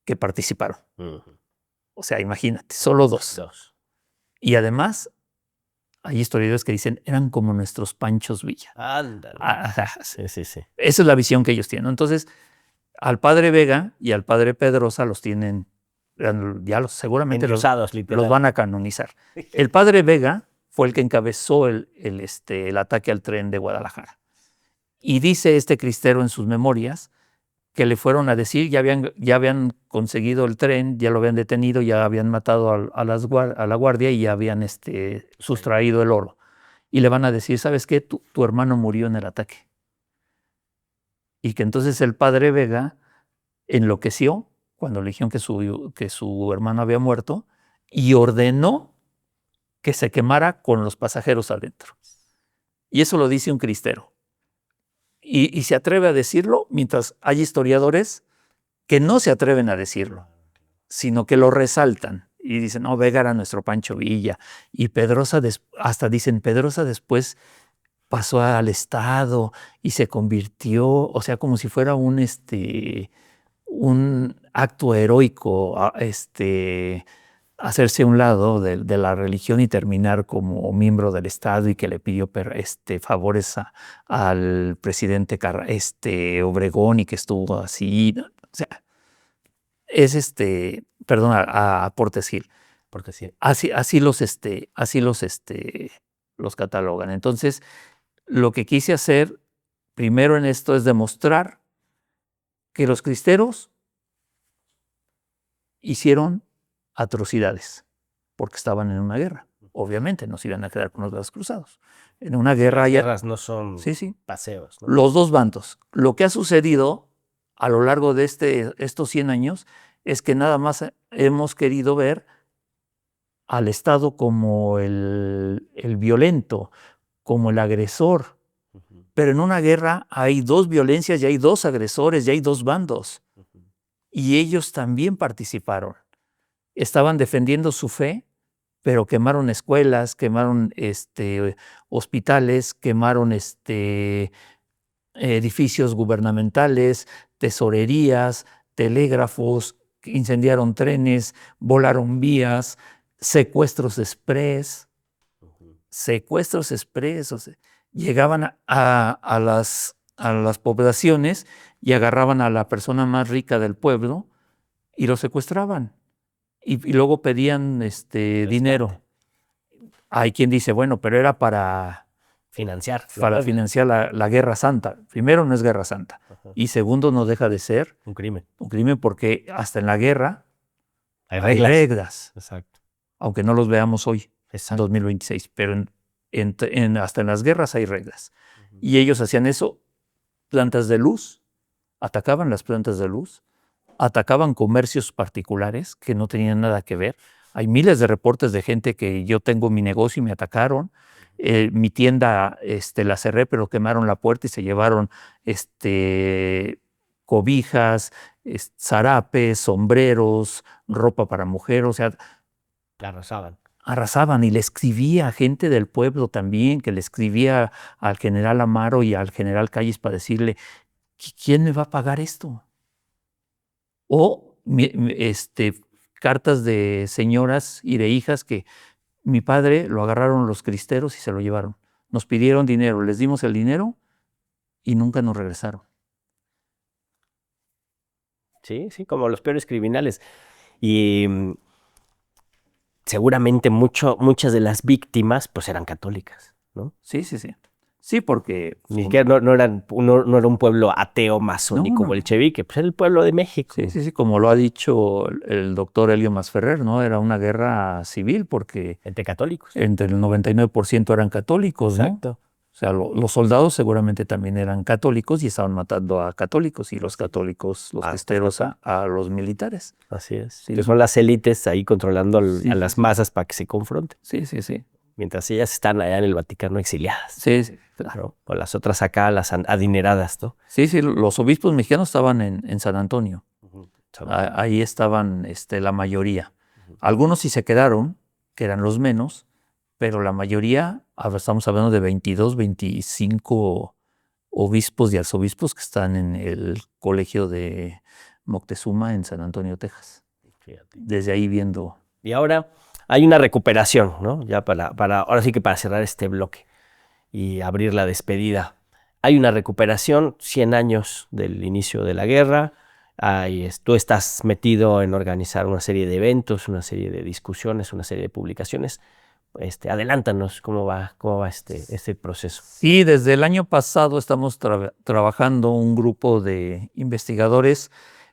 que participaron. O sea, imagínate, solo dos. Y además hay historiadores que dicen, eran como nuestros Panchos Villa. Ándale. Sí. Esa es la visión que ellos tienen. Entonces, al padre Vega y al padre Pedrosa los tienen, seguramente los van a canonizar. El padre Vega fue el que encabezó el ataque al tren de Guadalajara. Y dice este cristero en sus memorias que le fueron a decir, ya habían conseguido el tren, ya lo habían detenido, ya habían matado a la guardia y ya habían sustraído el oro. Y le van a decir, ¿sabes qué? Tu hermano murió en el ataque. Y que entonces el padre Vega enloqueció cuando le dijeron que su hermano había muerto, y ordenó que se quemara con los pasajeros adentro. Y eso lo dice un cristero. Y se atreve a decirlo, mientras hay historiadores que no se atreven a decirlo, sino que lo resaltan y dicen, no, Vega era nuestro Pancho Villa. Y Pedrosa, hasta dicen, Pedrosa después pasó al Estado y se convirtió, o sea, como si fuera un acto heroico, hacerse a un lado de la religión y terminar como miembro del Estado, y que le pidió favores al presidente Obregón, y que estuvo así. O sea, es perdón, a Portes Gil. Así los catalogan. Entonces, lo que quise hacer primero en esto es demostrar que los cristeros hicieron atrocidades porque estaban en una guerra. Obviamente no se iban a quedar con los brazos cruzados. En una guerra... Las guerras no son paseos, ¿no? Los dos bandos. Lo que ha sucedido a lo largo de estos 100 años es que nada más hemos querido ver al Estado como el violento, como el agresor. Pero en una guerra hay dos violencias y hay dos agresores y hay dos bandos. Y ellos también participaron. Estaban defendiendo su fe, pero quemaron escuelas, quemaron hospitales, quemaron edificios gubernamentales, tesorerías, telégrafos, incendiaron trenes, volaron vías, secuestros express. Secuestros express. O sea, llegaban a las poblaciones y agarraban a la persona más rica del pueblo y lo secuestraban. Y luego pedían dinero. Hay quien dice, bueno, pero era para financiar la Guerra Santa. Primero, no es Guerra Santa. Y segundo, no deja de ser un crimen. Un crimen, porque hasta en la guerra hay reglas. Exacto. Aunque no los veamos hoy, en 2026. Pero hasta en las guerras hay reglas. Y ellos hacían eso, plantas de luz, atacaban las plantas de luz, atacaban comercios particulares que no tenían nada que ver. Hay miles de reportes de gente que yo tengo mi negocio y me atacaron. Mi tienda la cerré, pero quemaron la puerta y se llevaron cobijas, zarapes, sombreros, ropa para mujer. O sea, Arrasaban. arrasaban, y le escribía a gente del pueblo también, que le escribía al general Amaro y al general Calles para decirle, ¿quién me va a pagar esto? O cartas de señoras y de hijas que mi padre lo agarraron los cristeros y se lo llevaron. Nos pidieron dinero, les dimos el dinero y nunca nos regresaron. Sí, sí, como los peores criminales. Y seguramente muchas de las víctimas pues eran católicas, ¿no? Sí, sí, sí. Sí, porque... Ni siquiera no era un pueblo ateo masónico bolchevique, pues era el pueblo de México. Sí, sí, sí, como lo ha dicho el doctor Helio Masferrer, ¿no? Era una guerra civil porque... Entre católicos. Entre el 99% eran católicos, ¿no? Exacto. O sea, los soldados seguramente también eran católicos y estaban matando a católicos, y los católicos, los cristeros, a los militares. Así es. Sí, que son las élites ahí controlando Sí, a las masas para que se confronten. Sí, sí, sí. Mientras ellas están allá en el Vaticano exiliadas. Sí, sí, claro. ¿No? O las otras acá, las adineradas, ¿no? Sí, sí, los obispos mexicanos estaban en San Antonio. Ah, Ahí estaban la mayoría. Algunos sí se quedaron, que eran los menos, pero la mayoría, estamos hablando de 22, 25 obispos y arzobispos que están en el colegio de Moctezuma en San Antonio, Texas. Fíjate. Desde ahí viendo. Y ahora hay una recuperación, ¿no? Ya ahora sí que para cerrar este bloque y abrir la despedida. Hay una recuperación, 100 años del inicio de la guerra. Tú estás metido en organizar una serie de eventos, una serie de discusiones, una serie de publicaciones. Adelántanos cómo va este proceso. Sí, desde el año pasado estamos trabajando un grupo de investigadores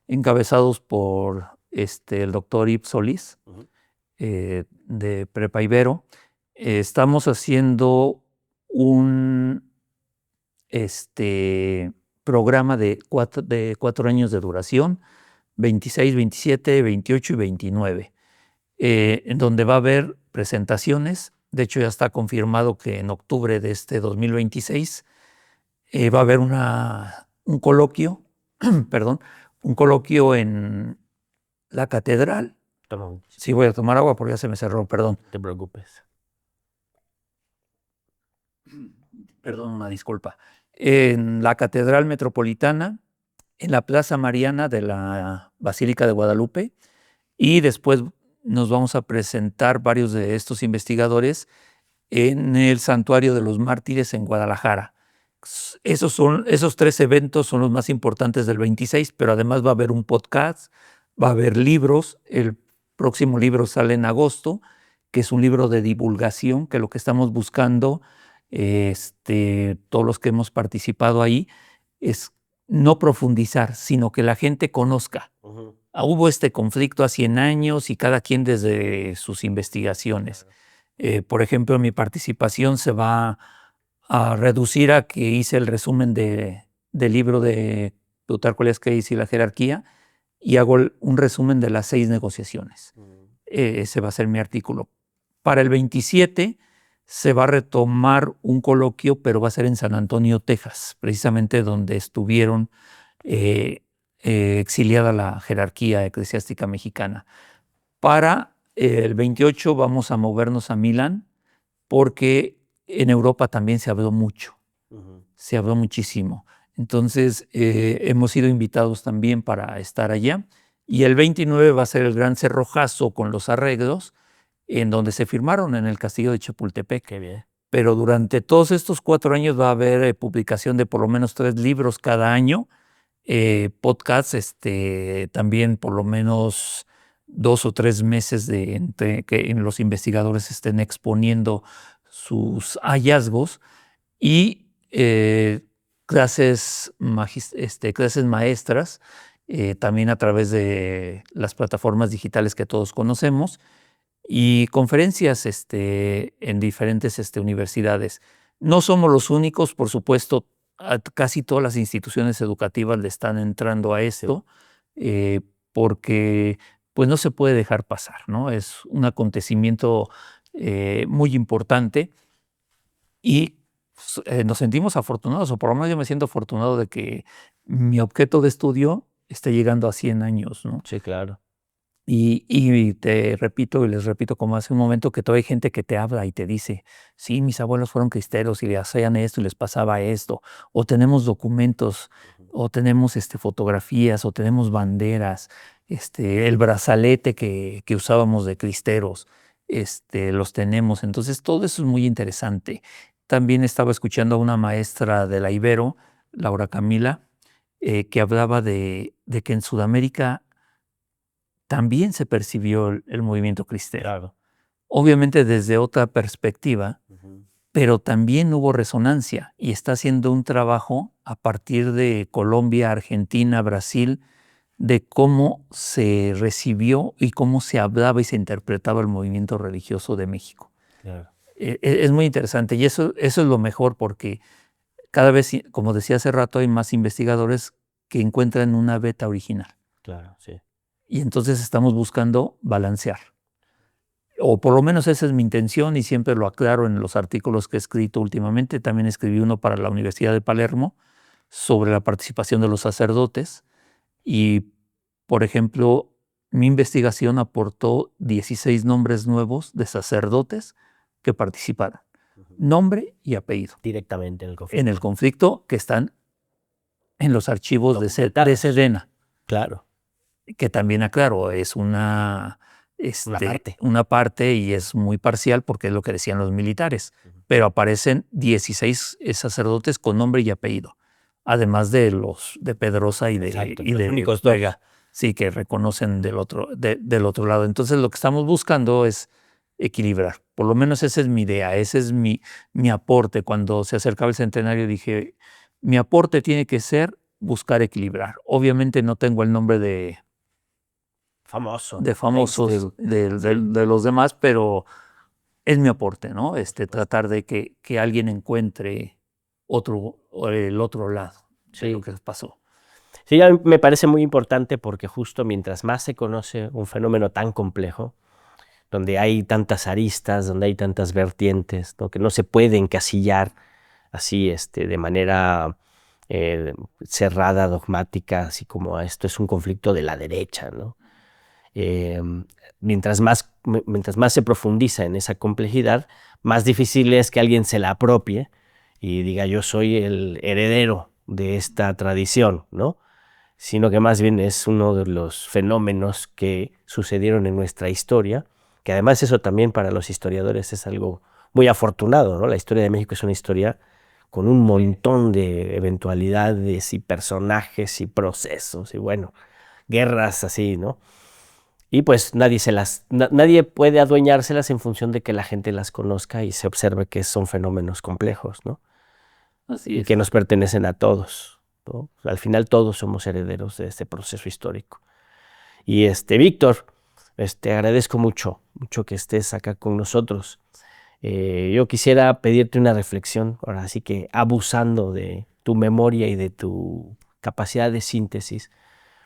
encabezados por el doctor Yves Solís, de Prepa Ibero. Estamos haciendo un programa de 4 años de duración, 26, 27, 28 y 29, en donde va a haber presentaciones. De hecho, ya está confirmado que en octubre de 2026 va a haber un coloquio, perdón, un coloquio en la catedral. Sí, voy a tomar agua porque ya se me cerró, perdón. No te preocupes. Perdón, una disculpa. En la Catedral Metropolitana, en la Plaza Mariana de la Basílica de Guadalupe, y después nos vamos a presentar varios de estos investigadores en el Santuario de los Mártires en Guadalajara. Esos 3 eventos son los más importantes del 26, pero además va a haber un podcast, va a haber libros. El próximo libro sale en agosto, que es un libro de divulgación, que lo que estamos buscando, todos los que hemos participado ahí, es no profundizar, sino que la gente conozca. Hubo este conflicto a 100 años y cada quien desde sus investigaciones. Por ejemplo, mi participación se va a reducir a que hice el resumen del libro de Plutarco Elías Calles y la jerarquía, y hago un resumen de las 6 negociaciones. Ese va a ser mi artículo. Para el 27 se va a retomar un coloquio, pero va a ser en San Antonio, Texas, precisamente donde estuvieron exiliada la jerarquía eclesiástica mexicana. Para el 28 vamos a movernos a Milán, porque en Europa también se habló mucho, se habló muchísimo. Entonces hemos sido invitados también para estar allá. Y el 29 va a ser el gran cerrojazo con los arreglos, en donde se firmaron en el castillo de Chapultepec. Qué bien. Pero durante todos estos 4 años va a haber publicación de por lo menos 3 libros cada año, podcasts, también por lo menos 2 o 3 meses que los investigadores estén exponiendo sus hallazgos, y clases maestras, también a través de las plataformas digitales que todos conocemos, y conferencias en diferentes universidades. No somos los únicos, por supuesto. casi todas las instituciones educativas le están entrando a esto, porque pues no se puede dejar pasar, ¿no? Es un acontecimiento muy importante y nos sentimos afortunados, o por lo menos yo me siento afortunado de que mi objeto de estudio esté llegando a 100 años, ¿no? Sí, claro. Y te repito, y les repito como hace un momento, que todavía hay gente que te habla y te dice, sí, mis abuelos fueron cristeros y le hacían esto y les pasaba esto, o tenemos documentos, o tenemos fotografías, o tenemos banderas, el brazalete que usábamos de cristeros, los tenemos. Entonces, todo eso es muy interesante. También estaba escuchando a una maestra de la Ibero, Laura Camila, que hablaba de que en Sudamérica también se percibió el movimiento cristero. Claro. Obviamente desde otra perspectiva, Ujú. pero también hubo resonancia y está haciendo un trabajo a partir de Colombia, Argentina, Brasil, de cómo se recibió y cómo se hablaba y se interpretaba el movimiento religioso de México. Claro. Es muy interesante y eso es lo mejor porque cada vez, como decía hace rato, hay más investigadores que encuentran una beta original. Claro, sí. Y entonces estamos buscando balancear. O por lo menos esa es mi intención y siempre lo aclaro en los artículos que he escrito últimamente. También escribí uno para la Universidad de Palermo sobre la participación de los sacerdotes y, por ejemplo, mi investigación aportó 16 nombres nuevos de sacerdotes que participaron. Nombre y apellido. Directamente en el conflicto. En el conflicto que están en los archivos de Sedena. Claro. Que también aclaro, es una parte. una parte y es muy parcial porque es lo que decían los militares, pero aparecen 16 sacerdotes con nombre y apellido, además de los de Pedrosa y de los únicos dos. Vega, sí, que reconocen del otro lado. Entonces lo que estamos buscando es equilibrar, por lo menos esa es mi idea, ese es mi aporte. Cuando se acercaba el centenario dije, mi aporte tiene que ser buscar equilibrar. Obviamente no tengo el nombre de famosos de los demás, pero es mi aporte, ¿no? Tratar de que alguien encuentre el otro lado de lo que pasó. Sí, a mí me parece muy importante porque justo mientras más se conoce un fenómeno tan complejo, donde hay tantas aristas, donde hay tantas vertientes, ¿no? Que no se puede encasillar así de manera cerrada, dogmática, así como esto es un conflicto de la derecha, ¿no? Mientras más se profundiza en esa complejidad, más difícil es que alguien se la apropie y diga yo soy el heredero de esta tradición, ¿no? Sino que más bien es uno de los fenómenos que sucedieron en nuestra historia, que además eso también para los historiadores es algo muy afortunado, ¿no? La historia de México es una historia con un montón de eventualidades y personajes y procesos y bueno, guerras así, ¿no? Y pues nadie puede adueñárselas en función de que la gente las conozca y se observe que son fenómenos complejos, ¿no? Así Y es. que nos pertenecen a todos, ¿no? Al final todos somos herederos de este proceso histórico. Y Víctor, agradezco mucho que estés acá con nosotros. Yo quisiera pedirte una reflexión, ahora sí que abusando de tu memoria y de tu capacidad de síntesis,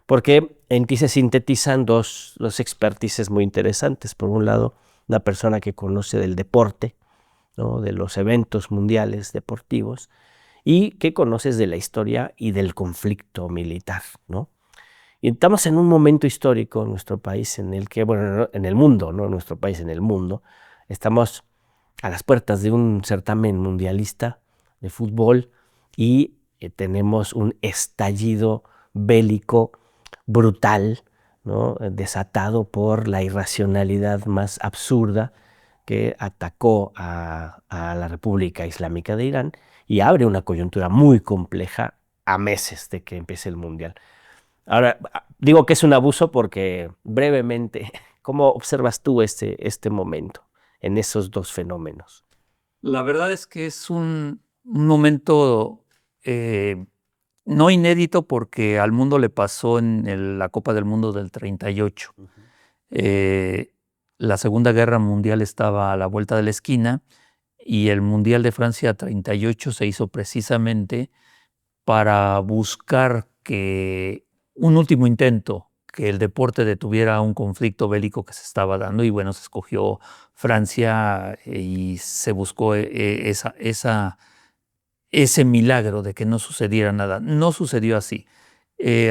porque en ti se sintetizan dos expertices muy interesantes. Por un lado, una persona que conoce del deporte, ¿no? De los eventos mundiales deportivos, y que conoces de la historia y del conflicto militar, ¿no? Y estamos en un momento histórico en nuestro país en el que, bueno, en el mundo, no en nuestro país, en el mundo, estamos a las puertas de un certamen mundialista de fútbol y tenemos un estallido bélico brutal, ¿no? Desatado por la irracionalidad más absurda que atacó a la República Islámica de Irán y abre una coyuntura muy compleja a meses de que empiece el Mundial. Ahora, digo que es un abuso porque brevemente, ¿cómo observas tú este momento en esos dos fenómenos? La verdad es que es un momento no inédito porque al mundo le pasó en la Copa del Mundo del 38. La Segunda Guerra Mundial estaba a la vuelta de la esquina y el Mundial de Francia 38 se hizo precisamente para buscar que un último intento, que el deporte detuviera un conflicto bélico que se estaba dando, y bueno, se escogió Francia y se buscó ese milagro de que no sucediera nada. No sucedió así.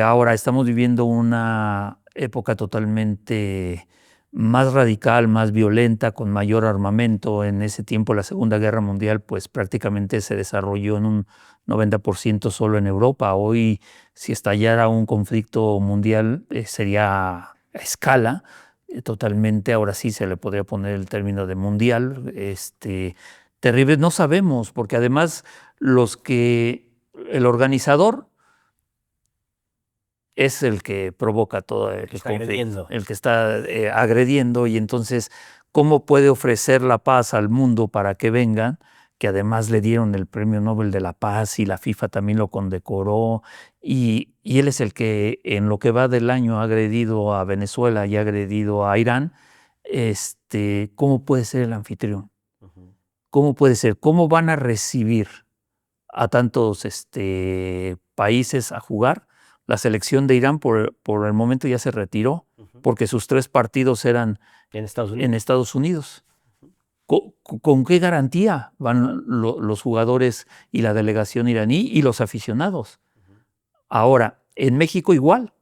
Ahora estamos viviendo una época totalmente más radical, más violenta, con mayor armamento. En ese tiempo la Segunda Guerra Mundial pues prácticamente se desarrolló en un 90% solo en Europa. Hoy, si estallara un conflicto mundial, sería a escala totalmente. Ahora sí se le podría poner el término de mundial. Terrible, no sabemos, porque además el organizador es el que provoca todo el conflicto, el que está agrediendo, y entonces, ¿cómo puede ofrecer la paz al mundo para que vengan? Que además le dieron el Premio Nobel de la Paz y la FIFA también lo condecoró, y él es el que en lo que va del año ha agredido a Venezuela y ha agredido a Irán. ¿Cómo puede ser el anfitrión? ¿Cómo puede ser? ¿Cómo van a recibir a tantos países a jugar? La selección de Irán por el momento ya se retiró, porque sus 3 partidos eran en Estados Unidos. ¿Con qué garantía van los jugadores y la delegación iraní y los aficionados? Ahora, en México igual,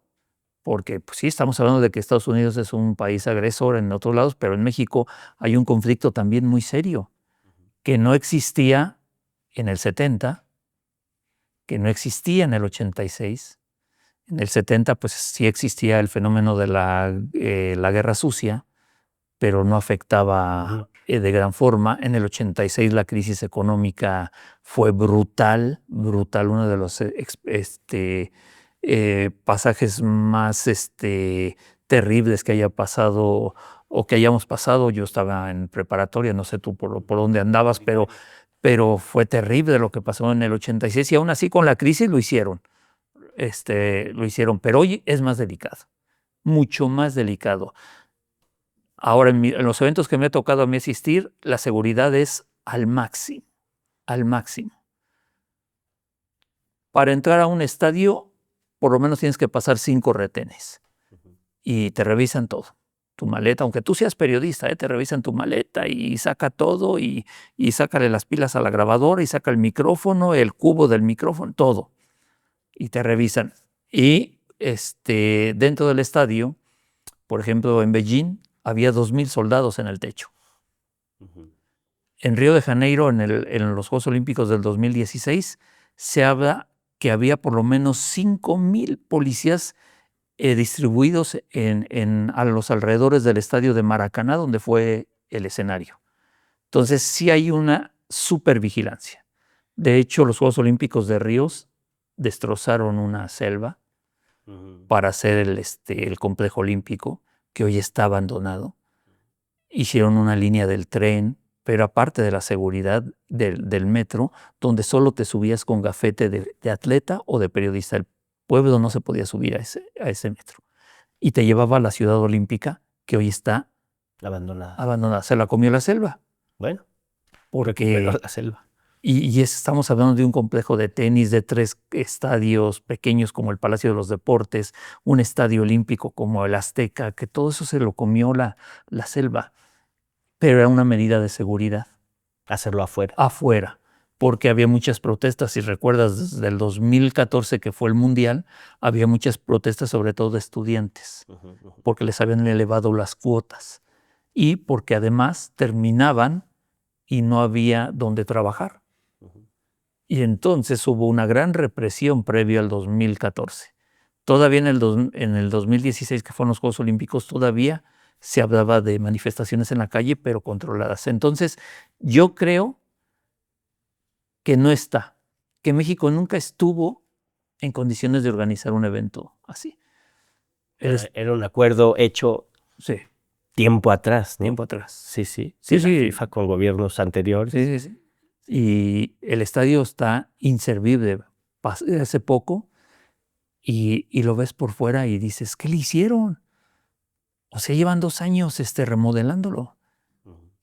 porque pues sí, estamos hablando de que Estados Unidos es un país agresor en otros lados, pero en México hay un conflicto también muy serio, que no existía en el 70, que no existía en el 86. En el 70 pues sí existía el fenómeno de la guerra sucia, pero no afectaba de gran forma. En el 86 la crisis económica fue brutal, uno de los pasajes más terribles que haya pasado o que hayamos pasado. Yo estaba en preparatoria, no sé tú por dónde andabas, pero fue terrible lo que pasó en el 86, y aún así con la crisis lo hicieron. Pero hoy es más delicado, mucho más delicado. Ahora, en los eventos que me ha tocado a mí asistir, la seguridad es al máximo, al máximo. Para entrar a un estadio, por lo menos tienes que pasar 5 retenes y te revisan todo. Tu maleta, aunque tú seas periodista, te revisan tu maleta y saca todo y sácale las pilas a la grabadora y saca el micrófono, el cubo del micrófono, todo. Y te revisan. Y dentro del estadio, por ejemplo, en Beijing, había 2,000 soldados en el techo. En Río de Janeiro, en los Juegos Olímpicos del 2016, se habla que había por lo menos 5,000 policías distribuidos a los alrededores del estadio de Maracaná, donde fue el escenario. Entonces sí hay una supervigilancia. De hecho, los Juegos Olímpicos de Río destrozaron una selva para hacer el complejo olímpico, que hoy está abandonado. Hicieron una línea del tren, pero aparte de la seguridad del metro, donde solo te subías con gafete de atleta o de periodista. El pueblo no se podía subir a ese metro. Y te llevaba a la ciudad olímpica, que hoy está abandonada. Se la comió la selva. Bueno, porque la selva. Y estamos hablando de un complejo de tenis, de 3 estadios pequeños como el Palacio de los Deportes, un estadio olímpico como el Azteca, que todo eso se lo comió la selva. Pero era una medida de seguridad. Hacerlo afuera. Afuera, porque había muchas protestas. Si recuerdas, desde el 2014, que fue el Mundial, había muchas protestas, sobre todo de estudiantes, porque les habían elevado las cuotas y porque además terminaban y no había donde trabajar. Y entonces hubo una gran represión previo al 2014. Todavía en el 2016, que fueron los Juegos Olímpicos, todavía se hablaba de manifestaciones en la calle, pero controladas. Entonces, yo creo que que México nunca estuvo en condiciones de organizar un evento así. Era un acuerdo hecho tiempo atrás, ¿no? Tiempo atrás. Sí. La FIFA con gobiernos anteriores. Sí. Y el estadio está inservible. Pasé hace poco y lo ves por fuera y dices, ¿qué le hicieron? O sea, llevan 2 años remodelándolo.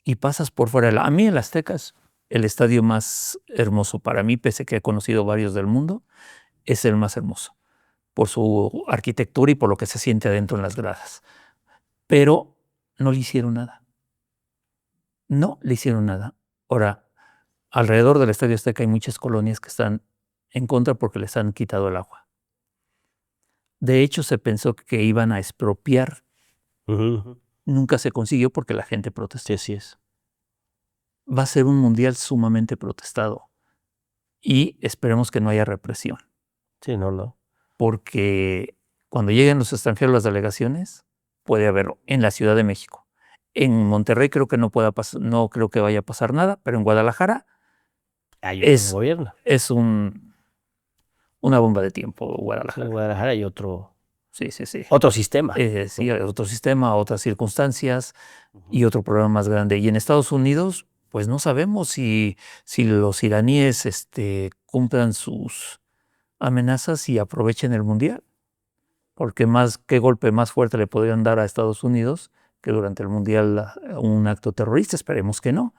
Y pasas por fuera. A mí el Azteca es el estadio más hermoso para mí, pese a que he conocido varios del mundo, es el más hermoso, por su arquitectura y por lo que se siente adentro en las gradas. Pero no le hicieron nada. No le hicieron nada. Ahora, alrededor del Estadio Azteca hay muchas colonias que están en contra porque les han quitado el agua. De hecho, se pensó que iban a expropiar. Nunca se consiguió porque la gente protestó. Sí, así es. Va a ser un mundial sumamente protestado y esperemos que no haya represión. Sí, no. Porque cuando lleguen los extranjeros, las delegaciones, puede haberlo en la Ciudad de México. En Monterrey creo que no creo que vaya a pasar nada, pero en Guadalajara Hay otro gobierno. es una bomba de tiempo, Sí, Guadalajara. en Guadalajara hay otro Sí. otro sistema. Sí, hay otro sistema, otras circunstancias y otro problema más grande. Y en Estados Unidos, pues no sabemos si los iraníes cumplan sus amenazas y aprovechen el mundial. Porque qué golpe más fuerte le podrían dar a Estados Unidos que durante el mundial un acto terrorista. Esperemos que no.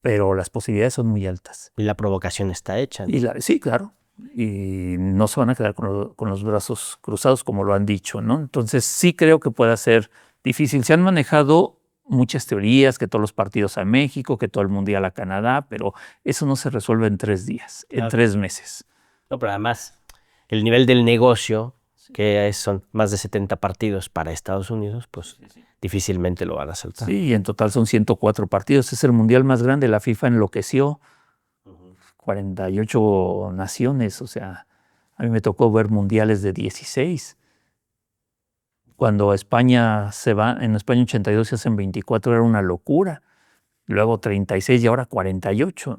Pero las posibilidades son muy altas. Y la provocación está hecha, ¿no? Sí, claro. Y no se van a quedar con los brazos cruzados como lo han dicho, ¿no? Entonces sí creo que pueda ser difícil. Se han manejado muchas teorías, que todos los partidos a México, que todo el mundial a Canadá, pero eso no se resuelve en 3 días, en 3 meses. No, pero además el nivel del negocio, que son más de 70 partidos para Estados Unidos, pues difícilmente lo van a soltar. Sí, y en total son 104 partidos. Es el mundial más grande. La FIFA enloqueció. 48 naciones. O sea, a mí me tocó ver mundiales de 16. Cuando España se va, en España 82 se hacen 24, era una locura. Luego 36 y ahora 48.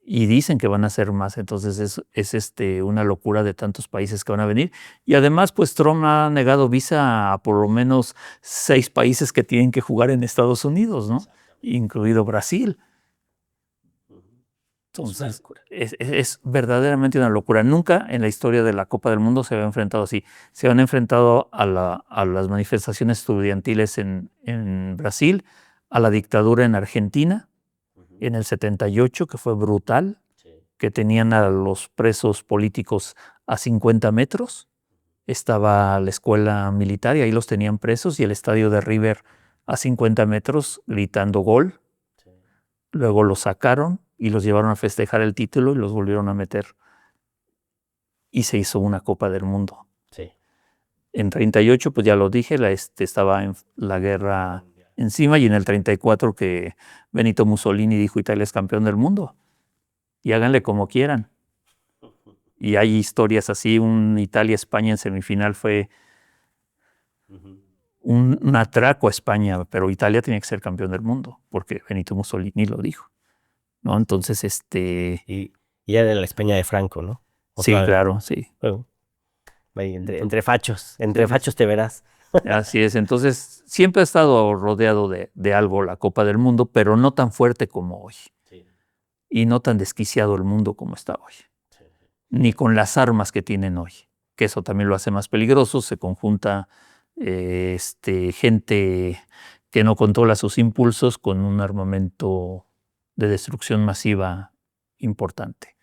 Y dicen que van a ser más, entonces es una locura de tantos países que van a venir. Y además, pues Trump ha negado visa a por lo menos 6 países que tienen que jugar en Estados Unidos, ¿no? Incluido Brasil. Entonces, es verdaderamente una locura. Nunca en la historia de la Copa del Mundo se había enfrentado así. Se han enfrentado a las manifestaciones estudiantiles en Brasil, a la dictadura en Argentina, en el 78, que fue brutal, que tenían a los presos políticos a 50 metros. Estaba la escuela militar y ahí los tenían presos, y el estadio de River a 50 metros gritando gol. Luego los sacaron y los llevaron a festejar el título y los volvieron a meter. Y se hizo una Copa del Mundo. Sí. En 38, pues ya lo dije, estaba en la guerra encima, y en el 34 que Benito Mussolini dijo Italia es campeón del mundo. Y háganle como quieran. Y hay historias así, un Italia-España en semifinal fue un atraco a España, pero Italia tenía que ser campeón del mundo, porque Benito Mussolini lo dijo, ¿no? Entonces, Y era de la España de Franco, ¿no? Sí, claro, sí. Bueno, entre fachos te verás. Así es, entonces siempre ha estado rodeado de algo la Copa del Mundo, pero no tan fuerte como hoy. Sí. Y no tan desquiciado el mundo como está hoy. Sí. Ni con las armas que tienen hoy, que eso también lo hace más peligroso. Se conjunta gente que no controla sus impulsos con un armamento de destrucción masiva importante.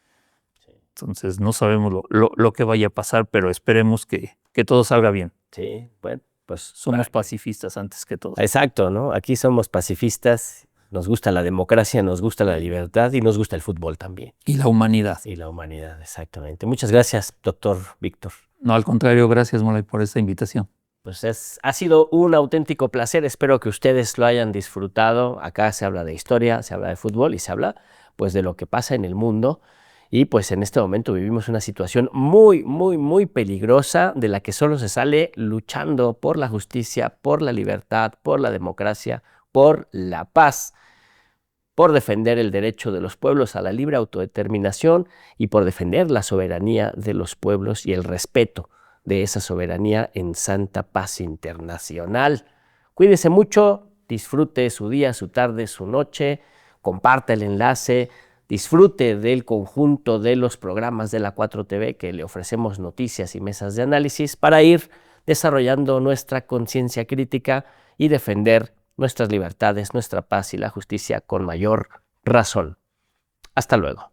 Sí. Entonces no sabemos lo que vaya a pasar, pero esperemos que todo salga bien. Sí, bueno, pues somos pacifistas antes que todo. Exacto, ¿no? Aquí somos pacifistas, nos gusta la democracia, nos gusta la libertad y nos gusta el fútbol también. Y la humanidad. Y la humanidad, exactamente. Muchas gracias, doctor Víctor. No, al contrario, gracias, Molay, por esta invitación. Pues ha sido un auténtico placer, espero que ustedes lo hayan disfrutado. Acá se habla de historia, se habla de fútbol y se habla pues de lo que pasa en el mundo. Y pues en este momento vivimos una situación muy, muy, muy peligrosa, de la que solo se sale luchando por la justicia, por la libertad, por la democracia, por la paz, por defender el derecho de los pueblos a la libre autodeterminación y por defender la soberanía de los pueblos y el respeto de esa soberanía en santa paz internacional. Cuídese mucho, disfrute su día, su tarde, su noche, comparta el enlace, disfrute del conjunto de los programas de la 4TV que le ofrecemos noticias y mesas de análisis para ir desarrollando nuestra conciencia crítica y defender nuestras libertades, nuestra paz y la justicia con mayor razón. Hasta luego.